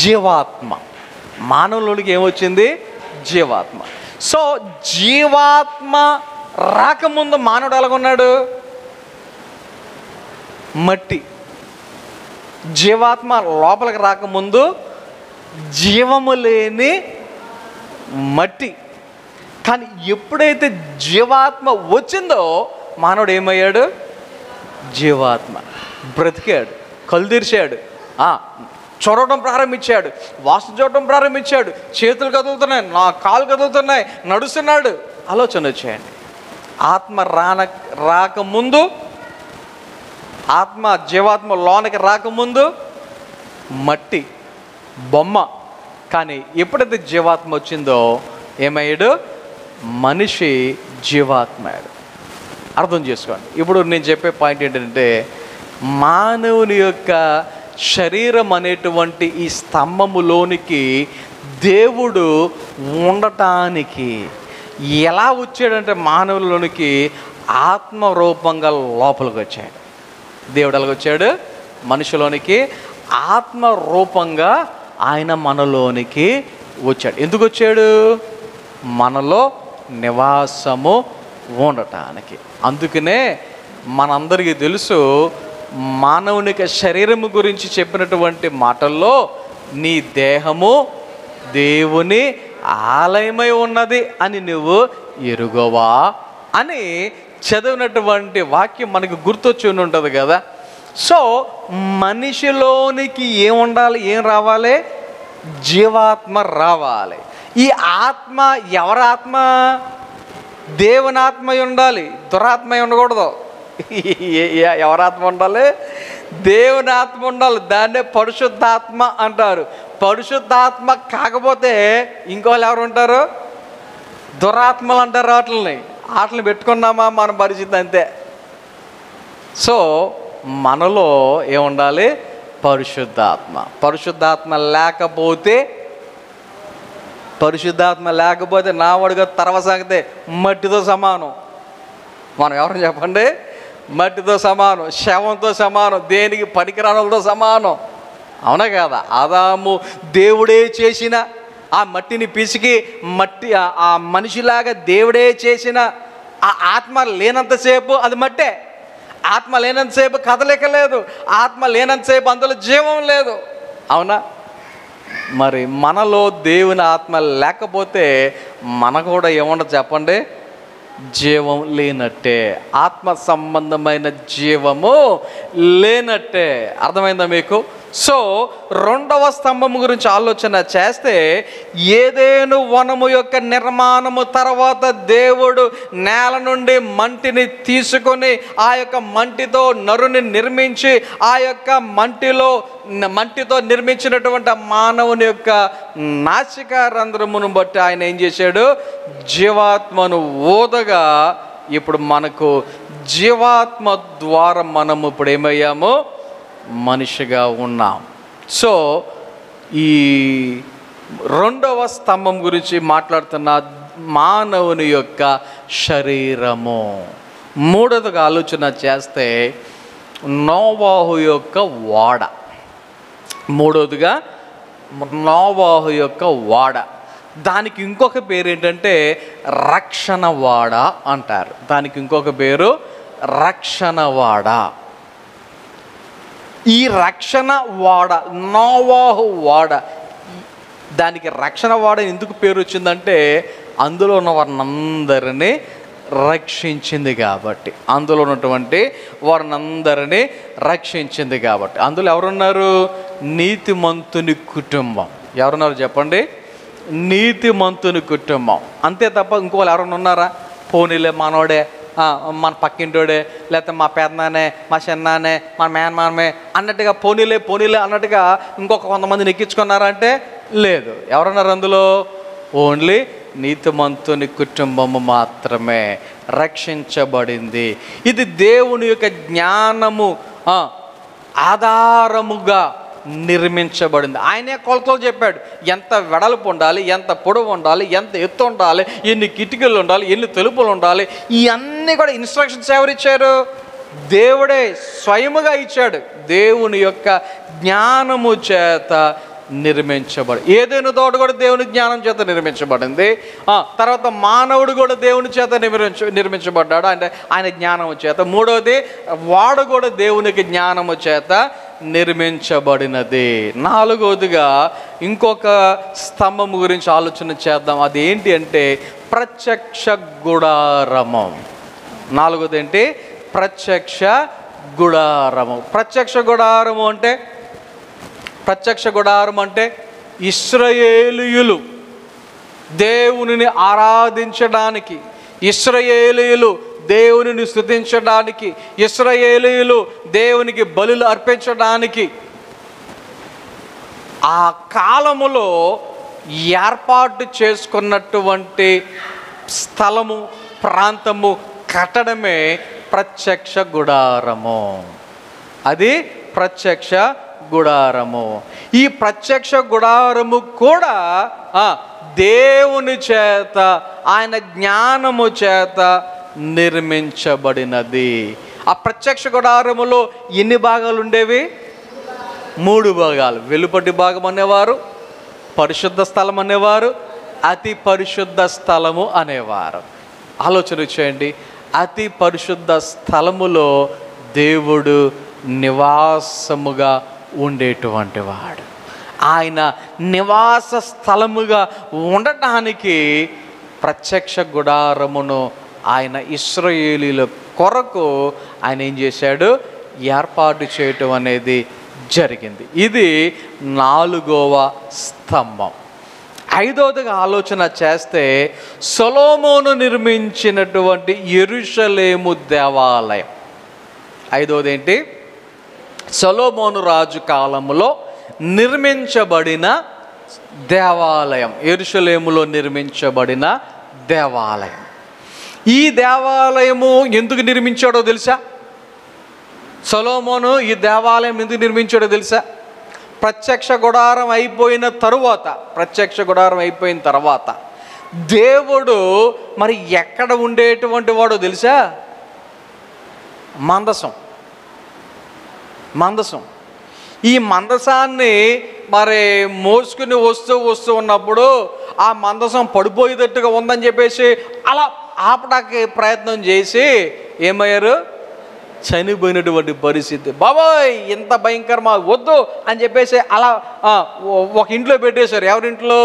జీవాత్మ. మానవులోనికి ఏమొచ్చింది? జీవాత్మ. సో జీవాత్మ రాకముందు మానవుడు ఎలాగున్నాడు? మట్టి. జీవాత్మ లోపలికి రాకముందు జీవము లేని మట్టి. కానీ ఎప్పుడైతే జీవాత్మ వచ్చిందో మానవుడు ఏమయ్యాడు? జీవాత్మ. బ్రతికాడు, కళ్ళు తెరిచాడు, చూడటం ప్రారంభించాడు, వాసన చూడటం ప్రారంభించాడు, చేతులు కదులుతున్నాయి, నా కాళ్ళు కదులుతున్నాయి, నడుస్తున్నాడు. ఆలోచన వచ్చేయండి. ఆత్మ రాకముందు, ఆత్మ జీవాత్మ లోనికి రాకముందు మట్టి బొమ్మ. కానీ ఎప్పుడైతే జీవాత్మ వచ్చిందో ఏమయ్యాడు? మనిషి జీవాత్మ అయ్యాడు. అర్థం చేసుకోండి. ఇప్పుడు నేను చెప్పే పాయింట్ ఏంటంటే, మానవుని యొక్క శరీరం అనేటువంటి ఈ స్తంభములోనికి దేవుడు ఉండటానికి ఎలా వచ్చాడంటే, మానవులలోనికి ఆత్మరూపంగా లోపలికి వచ్చాడు. దేవుడు ఎలాగ వచ్చాడు? మనిషిలోనికి ఆత్మరూపంగా ఆయన మనలోనికి వచ్చాడు. ఎందుకు వచ్చాడు? మనలో నివాసము ఉండటానికి. అందుకనే మనందరికీ తెలుసు, మానవునికి శరీరము గురించి చెప్పినటువంటి మాటల్లో నీ దేహము దేవుని ఆలయమై ఉన్నది అని నువ్వు ఎరుగవా అని చదివినటువంటి వాక్యం మనకు గుర్తొచ్చి ఉంటుంది కదా. సో మనిషిలోనికి ఏం ఉండాలి? ఏం రావాలి? జీవాత్మ రావాలి. ఈ ఆత్మ ఎవరి ఆత్మ? దేవుని ఆత్మ ఉండాలి, దురాత్మ ఉండకూడదు. ఎవరాత్మ ఉండాలి? దేవుని ఆత్మ ఉండాలి. దాన్నే పరిశుద్ధాత్మ అంటారు. పరిశుద్ధాత్మ కాకపోతే ఇంకోళ్ళు ఎవరు ఉంటారు? దురాత్మలు అంటారు. వాటిని పెట్టుకున్నామా మన పరిస్థితి అంతే. సో మనలో ఏముండాలి? పరిశుద్ధాత్మ. పరిశుద్ధాత్మ లేకపోతే నా వాడిగా తర్వసాగితే మట్టితో సమానం. మనం ఎవరు చెప్పండి? మట్టితో సమానం, శవంతో సమానం, దేనికి పనికిరానులతో సమానం. అవునా కదా? ఆదాము దేవుడే చేసిన ఆ మట్టిని పిసికి ఆ మనిషిలాగా దేవుడే చేసిన ఆ ఆత్మ లేనంతసేపు అది మట్టే. ఆత్మ లేనంతసేపు కదలిక లేదు, ఆత్మ లేనంతసేపు అందులో జీవం లేదు. అవునా? మరి మనలో దేవుని ఆత్మ లేకపోతే మన కూడా ఏముండదు చెప్పండి? జీవం లేనట్టే, ఆత్మ సంబంధమైన జీవము లేనట్టే. అర్థమైందా మీకు? సో రెండవ స్తంభం గురించి ఆలోచన చేస్తే, ఏదెను వనము యొక్క నిర్మాణము తర్వాత దేవుడు నేల నుండి మంటిని తీసుకొని ఆ యొక్క మంటితో నరుని నిర్మించి ఆ యొక్క మంటితో నిర్మించినటువంటి మానవుని యొక్క నాసికా రంధ్రమును బట్టి ఆయన ఏం చేశాడు? జీవాత్మను ఊదగా ఇప్పుడు మనకు జీవాత్మ ద్వారా మనము ఇప్పుడు ఏమయ్యాము? మనిషిగా ఉన్నాం. సో ఈ రెండవ స్తంభం గురించి మాట్లాడుతున్న మానవుని యొక్క శరీరము. మూడవదిగా ఆలోచన చేస్తే నోవాహు యొక్క వాడ. మూడవదిగా నోవాహు యొక్క వాడ. దానికి ఇంకొక పేరు ఏంటంటే రక్షణ వాడ అంటారు. దానికి ఇంకొక పేరు రక్షణ వాడ. ఈ రక్షణ వాడ, నోవాహు వాడ, దానికి రక్షణ వాడ ఎందుకు పేరు వచ్చిందంటే అందులో ఉన్న వారినందరినీ రక్షించింది కాబట్టి. అందులో ఉన్నటువంటి వారినందరినీ రక్షించింది కాబట్టి. అందులో ఎవరున్నారు? నీతిమంతుని కుటుంబం. ఎవరున్నారు చెప్పండి? నీతిమంతుని కుటుంబం. అంతే తప్ప ఇంకోళ్ళు ఎవరైనా ఉన్నారా? పోనీలే మనోడే, మన పక్కింటోడే, లేకపోతే మా పెద్దనానే, మా చిన్నానే, మా మేనమామే అన్నట్టుగా పోనీలే అన్నట్టుగా ఇంకొక కొంతమందిని ఎక్కించుకున్నారంటే లేదు. ఎవరన్నారు అందులో? ఓన్లీ నీతిమంతుని కుటుంబము మాత్రమే రక్షించబడింది. ఇది దేవుని యొక్క జ్ఞానము ఆధారముగా నిర్మించబడింది. ఆయనే కొలతలు చెప్పాడు. ఎంత వెడల్పు ఉండాలి, ఎంత పొడవు ఉండాలి, ఎంత ఎత్తు ఉండాలి, ఎన్ని కిటికీలు ఉండాలి, ఎన్ని తలుపులు ఉండాలి, ఇవన్నీ కూడా ఇన్స్ట్రక్షన్స్ ఎవరిచ్చారు? దేవుడే స్వయముగా ఇచ్చాడు. దేవుని యొక్క జ్ఞానము చేత ఏదైనా తోట కూడా దేవుని జ్ఞానం చేత నిర్మించబడింది. తర్వాత మానవుడు కూడా దేవుని చేత నిర్మించబడ్డాడు, అంటే ఆయన జ్ఞానము చేత. మూడవది వాడు కూడా దేవునికి జ్ఞానము చేత నిర్మించబడినది. నాలుగవదిగా ఇంకొక స్తంభము గురించి ఆలోచన చేద్దాం. అది ఏంటి అంటే ప్రత్యక్ష గుడారము. నాలుగవది ఏంటి? ప్రత్యక్ష గుడారము. ప్రత్యక్ష గుడారము అంటే ప్రత్యక్ష గుడారం అంటే ఇశ్రాయేలీయులు దేవునిని ఆరాధించడానికి, ఇశ్రాయేలీయులు దేవునిని స్తుతించడానికి, ఇశ్రాయేలీయులు దేవునికి బలులు అర్పించడానికి ఆ కాలములో ఏర్పాటు చేసుకున్నటువంటి స్థలము, ప్రాంతము, కట్టడమే ప్రత్యక్ష గుడారము. అది ప్రత్యక్ష గుడారము. ఈ ప్రత్యక్ష గుడారము కూడా దేవుని చేత, ఆయన జ్ఞానము చేత నిర్మించబడినది. ఆ ప్రత్యక్ష గుడారములో ఎన్ని భాగాలు ఉండేవి? 3 భాగాలు. వెలుపటి భాగం అనేవారు, పరిశుద్ధ స్థలం అనేవారు, అతి పరిశుద్ధ స్థలము అనేవారు. ఆలోచన చేయండి, అతి పరిశుద్ధ స్థలములో దేవుడు నివాసముగా ఉండేటువంటి వాడు. ఆయన నివాస స్థలముగా ఉండటానికి ప్రత్యక్ష గుడారమును ఆయన ఇశ్రాయేలీయుల కొరకు ఆయన ఏం చేశాడు? ఏర్పాటు చేయటం అనేది జరిగింది. ఇది 4వ స్తంభం. 5వదిగా ఆలోచన చేస్తే సొలొమోను నిర్మించినటువంటి యెరూషలేము దేవాలయం. 5వది ఏంటి? సొలొమోను రాజు కాలంలో నిర్మించబడిన దేవాలయం, యెరూషలేములో నిర్మించబడిన దేవాలయం. ఈ దేవాలయము ఎందుకు నిర్మించాడో తెలుసా? సొలొమోను ఈ దేవాలయం ఎందుకు నిర్మించాడో తెలుసా? ప్రత్యక్ష గుడారం అయిపోయిన తర్వాత దేవుడు మరి ఎక్కడ ఉండేటువంటి వాడో తెలుసా? మందసం. ఈ మందసాన్ని మరి మోసుకుని వస్తూ ఉన్నప్పుడు ఆ మందసం పడిపోయేటట్టుగా ఉందని చెప్పేసి అలా ఆపడానికి ప్రయత్నం చేసి ఏమయ్యారు? చనిపోయినటువంటి పరిస్థితి. బాబాయ్ ఇంత భయంకరమా, వద్దు అని చెప్పేసి అలా ఒక ఇంట్లో పెట్టేశారు. ఎవరింట్లో?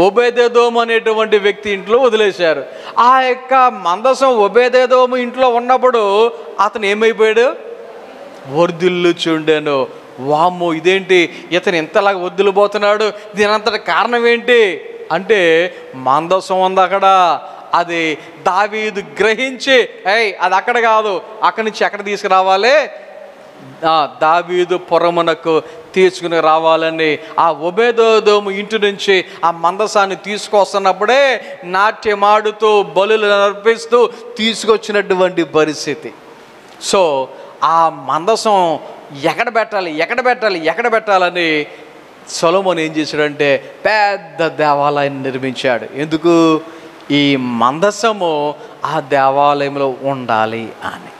ఓబేదెదోము అనేటువంటి వ్యక్తి ఇంట్లో వదిలేశారు. ఆ యొక్క మందసం ఓబేదెదోము ఇంట్లో ఉన్నప్పుడు అతను ఏమైపోయాడు? వర్ధిల్లుచుండెను. వామ్మో, ఇదేంటి ఇతను ఇంతలాగా వర్ధిల్లిపోతున్నాడు, దీనంతటి కారణం ఏంటి అంటే మందసం ఉంది అక్కడ. అది దావీదు గ్రహించి అది అక్కడ కాదు, అక్కడి నుంచి ఎక్కడ తీసుకురావాలి? దావీదు పురమునకు తీసుకుని రావాలని ఆ ఓబేదెదోము ఇంటి నుంచి ఆ మందసాన్ని తీసుకొస్తున్నప్పుడే నాట్యమాడుతూ బలులు అర్పిస్తూ తీసుకొచ్చినటువంటి పరిస్థితి. సో ఆ మందసం ఎక్కడ పెట్టాలని సొలొమోను ఏం చేశాడంటే పెద్ద దేవాలయాన్ని నిర్మించాడు. ఎందుకు? ఈ మందసము ఆ దేవాలయంలో ఉండాలి అని.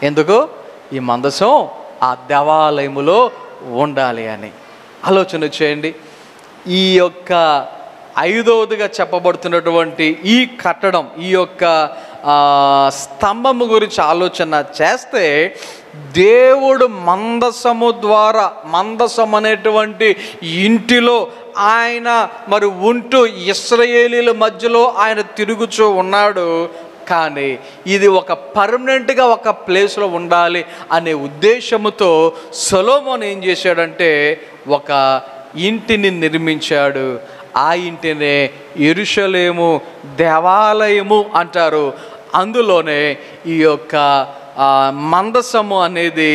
ఎందుకు? ఈ మందసం ఆ దేవాలయములో ఉండాలి అని. ఆలోచన చేయండి. ఈ యొక్క 5వదిగా చెప్పబడుతున్నటువంటి ఈ కట్టడం, ఈ యొక్క స్తంభము గురించి ఆలోచన చేస్తే దేవుడు మందసం అనేటువంటి ఇంటిలో ఆయన మరి ఉంటూ ఇశ్రాయేలీల మధ్యలో ఆయన తిరుగుచూ ఉన్నాడు. కానీ ఇది ఒక పర్మనెంట్గా ఒక ప్లేస్లో ఉండాలి అనే ఉద్దేశముతో సొలొమోను ఏం చేశాడంటే ఒక ఇంటిని నిర్మించాడు. ఆ ఇంటినే యెరూషలేము దేవాలయము అంటారు. అందులోనే ఈ యొక్క మందసము అనేది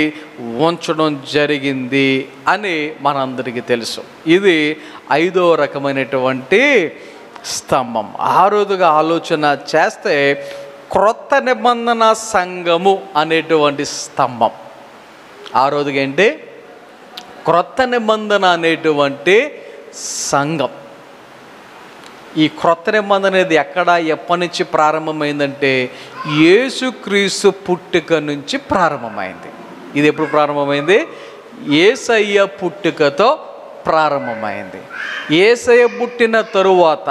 ఉంచడం జరిగింది అని మనందరికీ తెలుసు. ఇది 5వ రకమైనటువంటి స్తంభం. 6వదిగా ఆలోచన చేస్తే క్రొత్త నిబంధన సంఘము అనేటువంటి స్తంభం. 6వదిగా ఏంటి? క్రొత్త నిబంధన అనేటువంటి సంఘం. ఈ క్రొత్త నిబంధన అనేది ఎప్పటి నుంచి ప్రారంభమైందంటే యేసుక్రీస్తు పుట్టుక నుంచి ప్రారంభమైంది. ఇది ఎప్పుడు ప్రారంభమైంది? యేసయ్య పుట్టుకతో ప్రారంభమైంది. యేసయ్య పుట్టిన తరువాత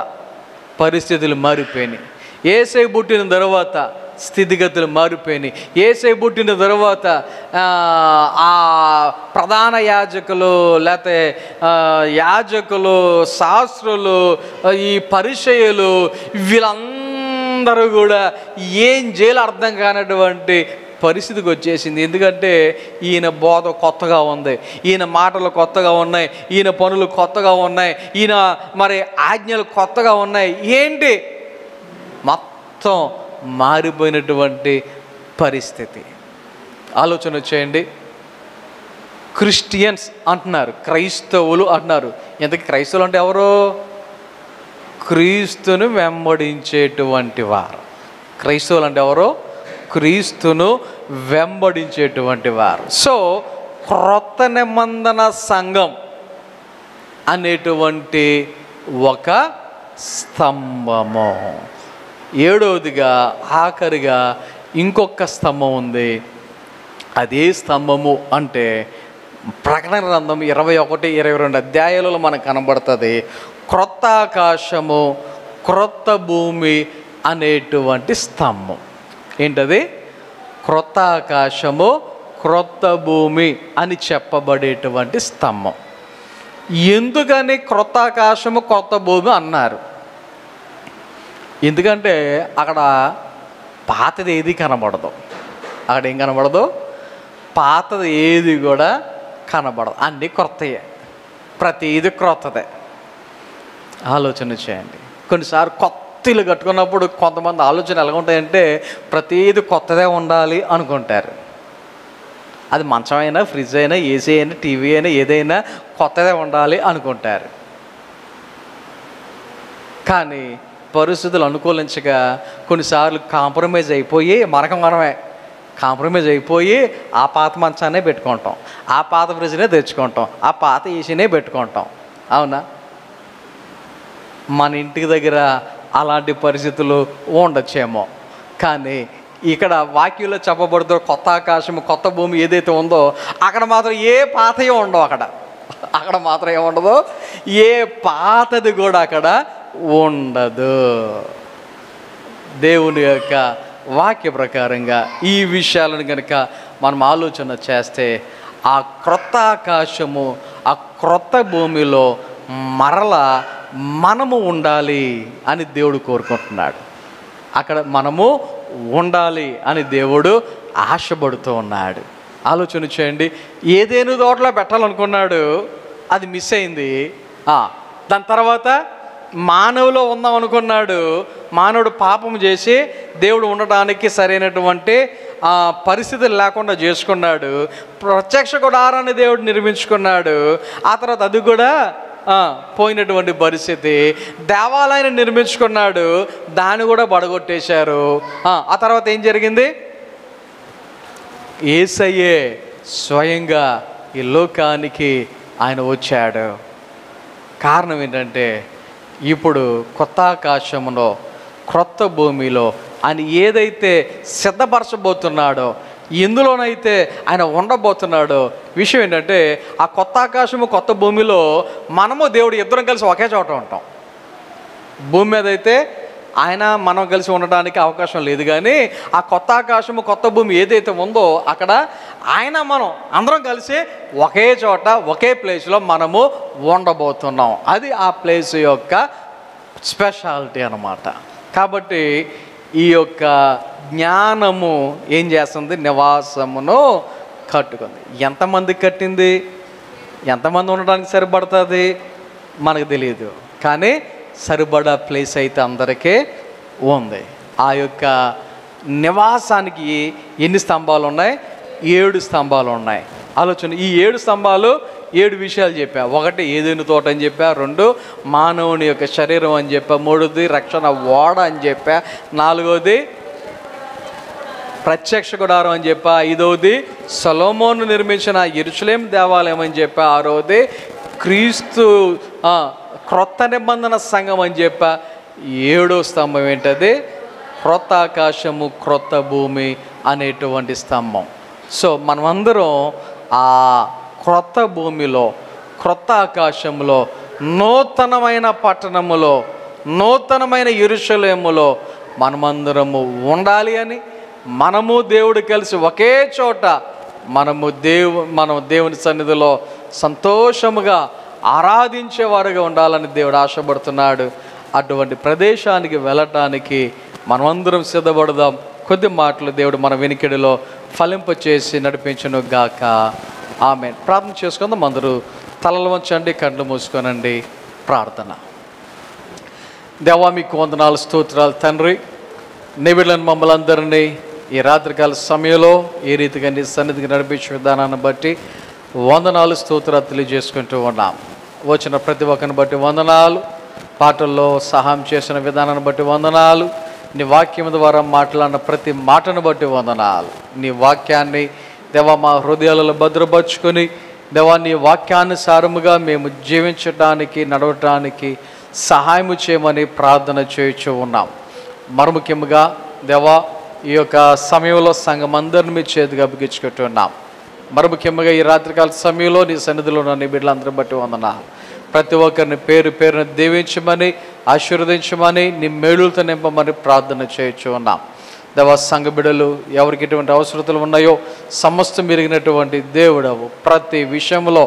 పరిస్థితులు మారిపోయినాయి. యేసయ్య పుట్టిన తరువాత స్థితిగతులు మారిపోయినాయి. యేసయ్య పుట్టిన తరువాత ఆ ప్రధాన యాజకులు, లేకపోతే యాజకులు, శాస్త్రులు, ఈ పరిసయ్యులు, వీళ్ళందరూ కూడా ఏం చేయాలో అర్థం కానటువంటి పరిస్థితికి వచ్చేసింది. ఎందుకంటే ఈయన బోధ కొత్తగా ఉంది, ఈయన మాటలు కొత్తగా ఉన్నాయి, ఈయన పనులు కొత్తగా ఉన్నాయి, ఈయన మరి ఆజ్ఞలు కొత్తగా ఉన్నాయి. ఏంటి మొత్తం మారిపోయినటువంటి పరిస్థితి. ఆలోచన చేయండి. క్రిస్టియన్స్ అంటున్నారు, క్రైస్తవులు అంటున్నారు. ఎందుకు క్రైస్తవులు అంటే ఎవరు? క్రీస్తును వెంబడించేటువంటి వారు. క్రైస్తవులు అంటే ఎవరు? క్రీస్తును వెంబడించేటువంటి వారు. సో క్రొత్త నిబంధన సంఘం అనేటువంటి ఒక స్తంభము. ఏడవదిగా ఆఖరిగా ఇంకొక స్తంభం ఉంది. అదే స్తంభము అంటే ప్రకటన గ్రంథం 21, 22 అధ్యాయాలలో మనకు కనబడుతుంది. క్రొత్త ఆకాశము క్రొత్త భూమి అనేటువంటి స్తంభం. ఏంటది? క్రొత్త ఆకాశము క్రొత్త భూమి అని చెప్పబడేటువంటి స్తంభం. ఎందుకని క్రొత్త ఆకాశము కొత్త భూమి అన్నారు? ఎందుకంటే అక్కడ పాతది ఏది కనబడదు. అక్కడ ఏం కనబడదు? పాతది ఏది కూడా కనబడదు. అన్నీ క్రొత్తయే, ప్రతిది క్రొత్తదే. ఆలోచన చేయండి. కొన్నిసార్లు కొత్త ఇల్లు కట్టుకున్నప్పుడు కొంతమంది ఆలోచన ఎలా ఉంటాయంటే ప్రతిది కొత్తదే ఉండాలి అనుకుంటారు. అది మంచం అయినా, ఫ్రిడ్జ్ అయినా, ఏసీ అయినా, టీవీ అయినా, ఏదైనా కొత్తదే ఉండాలి అనుకుంటారు. కానీ పరిస్థితులు అనుకూలించగా కొన్నిసార్లు కాంప్రమైజ్ అయిపోయి మనమే కాంప్రమైజ్ అయిపోయి ఆ పాత మంచాన్నే పెట్టుకుంటాం, ఆ పాత ఫ్రిడ్జ్నే తెచ్చుకుంటాం, ఆ పాత ఏసీనే పెట్టుకుంటాం. అవునా? మన ఇంటికి దగ్గర అలాంటి పరిస్థితులు ఉండొచ్చేమో. కానీ ఇక్కడ వాక్యంలో చెప్పబడుతున్న కొత్త ఆకాశము కొత్త భూమి ఏదైతే ఉందో అక్కడ మాత్రం ఏ పాతయో ఉండవు. అక్కడ మాత్రం ఏముండదు, ఏ పాతది కూడా అక్కడ ఉండదు. దేవుని యొక్క వాక్య ప్రకారంగా ఈ విషయాలను కనుక మనం ఆలోచన చేస్తే ఆ క్రొత్త ఆకాశము ఆ క్రొత్త భూమిలో మరలా మనము ఉండాలి అని దేవుడు కోరుకుంటున్నాడు. అక్కడ మనము ఉండాలి అని దేవుడు ఆశపడుతూ ఉన్నాడు. ఆలోచన చేయండి. ఏదేను తోటలో పెట్టాలనుకున్నాడు, అది మిస్ అయింది. దాని తర్వాత మానవులో ఉందాం అనుకున్నాడు, మానవుడు పాపం చేసి దేవుడు ఉండటానికి సరైనటువంటి పరిస్థితులు లేకుండా చేసుకున్నాడు. ప్రత్యక్ష గుడారాన్ని దేవుడు నిర్మించుకున్నాడు. ఆ తర్వాత అది కూడా పోయినటువంటి పరిస్థితి. దేవాలయాన్ని నిర్మించుకున్నాడు, దాన్ని కూడా పడగొట్టేశారు. ఆ తర్వాత ఏం జరిగింది? యేసయ్యే స్వయంగా ఈ లోకానికి ఆయన వచ్చాడు. కారణం ఏంటంటే ఇప్పుడు కొత్త ఆకాశంలో క్రొత్త భూమిలో ఆయన ఏదైతే సిద్ధపరచబోతున్నాడో, ఎందులోనైతే ఆయన ఉండబోతున్నాడో, విషయం ఏంటంటే ఆ కొత్త ఆకాశము కొత్త భూమిలో మనము దేవుడు ఇద్దరం కలిసి ఒకే చోట ఉంటాం. భూమి మీద అయితే ఆయన మనం కలిసి ఉండడానికి అవకాశం లేదు. కానీ ఆ కొత్త ఆకాశము కొత్త భూమి ఏదైతే ఉందో అక్కడ ఆయన మనం అందరం కలిసి ఒకే చోట ఒకే ప్లేస్లో మనము ఉండబోతున్నాం. అది ఆ ప్లేస్ యొక్క స్పెషాలిటీ అన్నమాట. కాబట్టి ఈ యొక్క జ్ఞానము ఏం చేస్తుంది? నివాసమును కట్టుకుంది. ఎంతమందికి కట్టింది, ఎంతమంది ఉండడానికి సరిపడుతుంది మనకు తెలియదు. కానీ సరిపడా ప్లేస్ అయితే అందరికీ ఉంది. ఆ యొక్క నివాసానికి ఎన్ని స్తంభాలు ఉన్నాయి? 7 స్తంభాలు ఉన్నాయి. ఆలోచన. ఈ 7 స్తంభాలు 7 విషయాలు చెప్పా. 1 ఏదైనా తోట అని చెప్పా, 2 మానవుని యొక్క శరీరం అని చెప్పా, 3 రక్షణ ఓడ అని చెప్పా, 4 ప్రత్యక్ష గుడారం అని చెప్పా, 5 సొలొమోను నిర్మించిన యెరూషలేము దేవాలయం అని చెప్పా, 6 క్రీస్తు క్రొత్త నిబంధన సంఘం అని చెప్పా, 7వ స్తంభం ఏంటది? క్రొత్త ఆకాశము క్రొత్త భూమి అనేటువంటి స్తంభం. సో మనమందరం ఆ క్రొత్త భూమిలో క్రొత్త ఆకాశంలో నూతనమైన పట్టణములో నూతనమైన యెరూషలేములో మనమందరము ఉండాలి అని, మనము దేవుడు కలిసి ఒకే చోట మనం దేవుని సన్నిధిలో సంతోషముగా ఆరాధించేవారుగా ఉండాలని దేవుడు ఆశపడుతున్నాడు. అటువంటి ప్రదేశానికి వెళ్ళటానికి మనమందరం సిద్ధపడదాం. కొద్ది మాటలు దేవుడు మన వెనుకడిలో ఫలింపచేసి నడిపించును గాక. ఆమేన్. ప్రార్థన చేసుకుందాం. అందరూ తలలు వంచండి, కళ్ళు మూసుకోనండి. ప్రార్థన. దేవా మీకు వందనాలు, స్తోత్రాలు తండ్రి. నిబిడలను మమ్మల్ని అందరినీ ఈ రాత్రికాల సమయంలో ఈ రీతిగా నీ సన్నిధికి నడిపించే విధానాన్ని బట్టి వందనాలు, స్తోత్రాలు తెలియజేసుకుంటూ ఉన్నాం. వచ్చిన ప్రతి ఒక్కరిని బట్టి వందనాలు, పాటల్లో సహాయం చేసిన విధానాన్ని బట్టి వందనాలు, నీ వాక్యం ద్వారా మాట్లాడిన ప్రతి మాటను బట్టి వందనాలు. నీ వాక్యాన్ని దేవా మా హృదయాలలో భద్రపరుచుకొని దేవా నీ వాక్యానుసారముగా మేము జీవించడానికి, నడవటానికి సహాయము చేయమని ప్రార్థన చేయుచూ ఉన్నాం. మరి ముఖ్యంగా దేవా ఈ యొక్క సమయంలో సంఘం అందరిని మీ చేతికి అప్పగించుకుంటున్నాం. మరి ముఖ్యంగా ఈ రాత్రికాల సమయంలో నీ సన్నిధిలో ఉన్న నీ బిడ్డలందరిని బట్టి వందనాలు. ప్రతి ఒక్కరిని పేరు పేరును దీవించమని, ఆశీర్వదించమని, నీ మేలులతో నింపమని ప్రార్థన చేయొచ్చు ఉన్నాం. దేవా సంఘ బిడ్డలు ఎవరికి ఎటువంటి అవసరతలు ఉన్నాయో సమస్తం మెరిగినటువంటి దేవుడవు. ప్రతి విషయంలో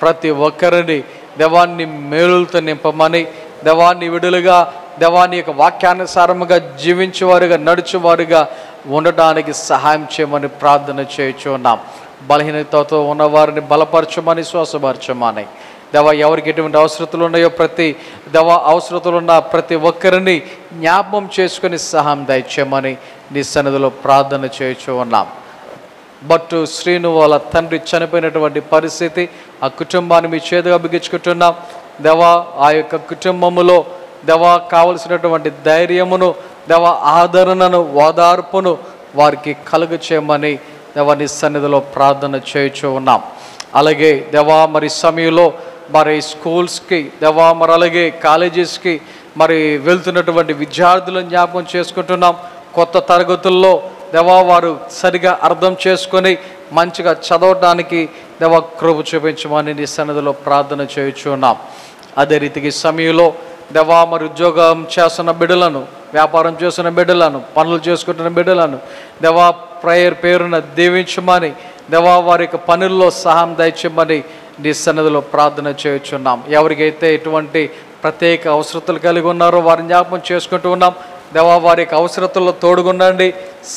ప్రతి ఒక్కరిని దేవాన్ని మేలులతో నింపమని, దేవాన్ని విడులుగా దేవాన్ని యొక్క వాక్యానుసారముగా జీవించేవారుగా, నడుచువారుగా ఉండటానికి సహాయం చేయమని ప్రార్థన చేయొచ్చు ఉన్నాం. బలహీనతతో ఉన్నవారిని బలపరచమని, శ్వాసపరచమని, దేవా ఎవరికి ఎటువంటి అవసరతలు ఉన్నాయో ప్రతి దేవా అవసరతలు ఉన్న ప్రతి ఒక్కరిని జ్ఞాపకం చేసుకొని సహాయం దయచేయమని నీ సన్నిధిలో ప్రార్థన చేయొచ్చు ఉన్నాం. బట్టు శ్రీను వాళ్ళ తండ్రి చనిపోయినటువంటి పరిస్థితి, ఆ కుటుంబాన్ని మీ చేతిగా బిగించుకుంటున్నాం. దేవా ఆ యొక్క కుటుంబములో దేవా కావలసినటువంటి ధైర్యమును, దేవా ఆదరణను, ఓదార్పును వారికి కలుగు చేయమని దేవా నీ సన్నిధిలో ప్రార్థన చేయొచ్చు ఉన్నాం. అలాగే దేవా మరి సమయంలో మరి స్కూల్స్కి దేవా మరి అలాగే కాలేజెస్కి మరి వెళ్తున్నటువంటి విద్యార్థులను జ్ఞాపకం చేసుకుంటున్నాం. కొత్త తరగతుల్లో దేవా వారు సరిగా అర్థం చేసుకొని మంచిగా చదవడానికి దేవా కృప చూపించమని నీ సన్నిధిలో ప్రార్థన చేయొచ్చు ఉన్నాం. అదే రీతికి సమయంలో దేవా మరి ఉద్యోగం చేస్తున్న బిడ్డలను, వ్యాపారం చేస్తున్న బిడ్డలను, పనులు చేసుకుంటున్న బిడ్డలను దేవా పేరున దీవించమని, దేవా వారి యొక్క పనుల్లో సహాయం దయచేయమని నీ సన్నిధిలో ప్రార్థన చేయుచున్నాం. ఎవరికైతే ఎటువంటి ప్రత్యేక అవసరతలు కలిగి ఉన్నారో వారిని జ్ఞాపకం చేసుకుంటూ ఉన్నాం. దేవా వారి యొక్క అవసరతల్లో తోడుగుండండి,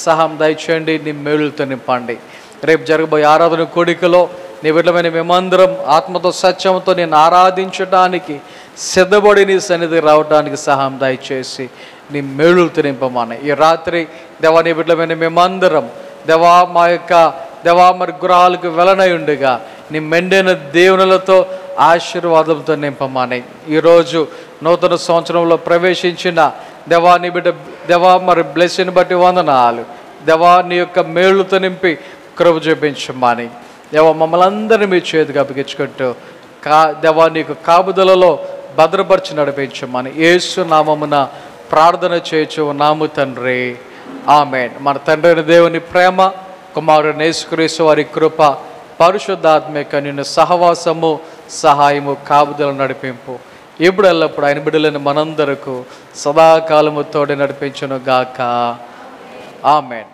సహాయం దయచేయండి, నీ మేలులతో నింపండి. రేపు జరగబోయే ఆరాధన కోడికలో నీ బిడ్డమైన మేమందరం ఆత్మతో సత్యంతో నేను ఆరాధించడానికి సిద్ధపడి నీ సన్నిధికి రావడానికి సహాయం దయచేసి నీ మేలులతో నింపమని ఈ రాత్రి దేవా నీ బిడ్డమైన మేమందరం దేవా మా యొక్క దేవా మరి గృహాలకు వెళ్ళనై ఉండగా నీ మెండైన దేవునులతో ఆశీర్వాదంతో నింపమని ఈరోజు నూతన సంవత్సరంలో ప్రవేశించిన దేవా నీ బిడ్డ దేవా మరి బ్లెస్సింగ్ బట్టి వందనాలు. దేవా నీ యొక్క మేలుతో నింపి కృప చూపించమని దేవా మమ్మల్ని అందరినీ మీ చేతికి అప్పగించుకుంటూ దేవా నీకు కాపుదలలో భద్రపరిచి నడిపించమని యేసు నామమున ప్రార్థన చేయొచ్చు నాము తండ్రి. ఆమేన్. మన తండ్రి అయిన దేవుని ప్రేమ, కుమారుడు యేసుక్రీస్తు వారి కృప, పరిశుద్ధాత్మిక నిన్ను సహవాసము, సహాయము, కాపుదల నడిపింపు ఇప్పుడు ఎల్లప్పుడు ఆయన బిడ్డలని మనందరకు సదాకాలము తోడి నడిపించును గాక. ఆమేన్.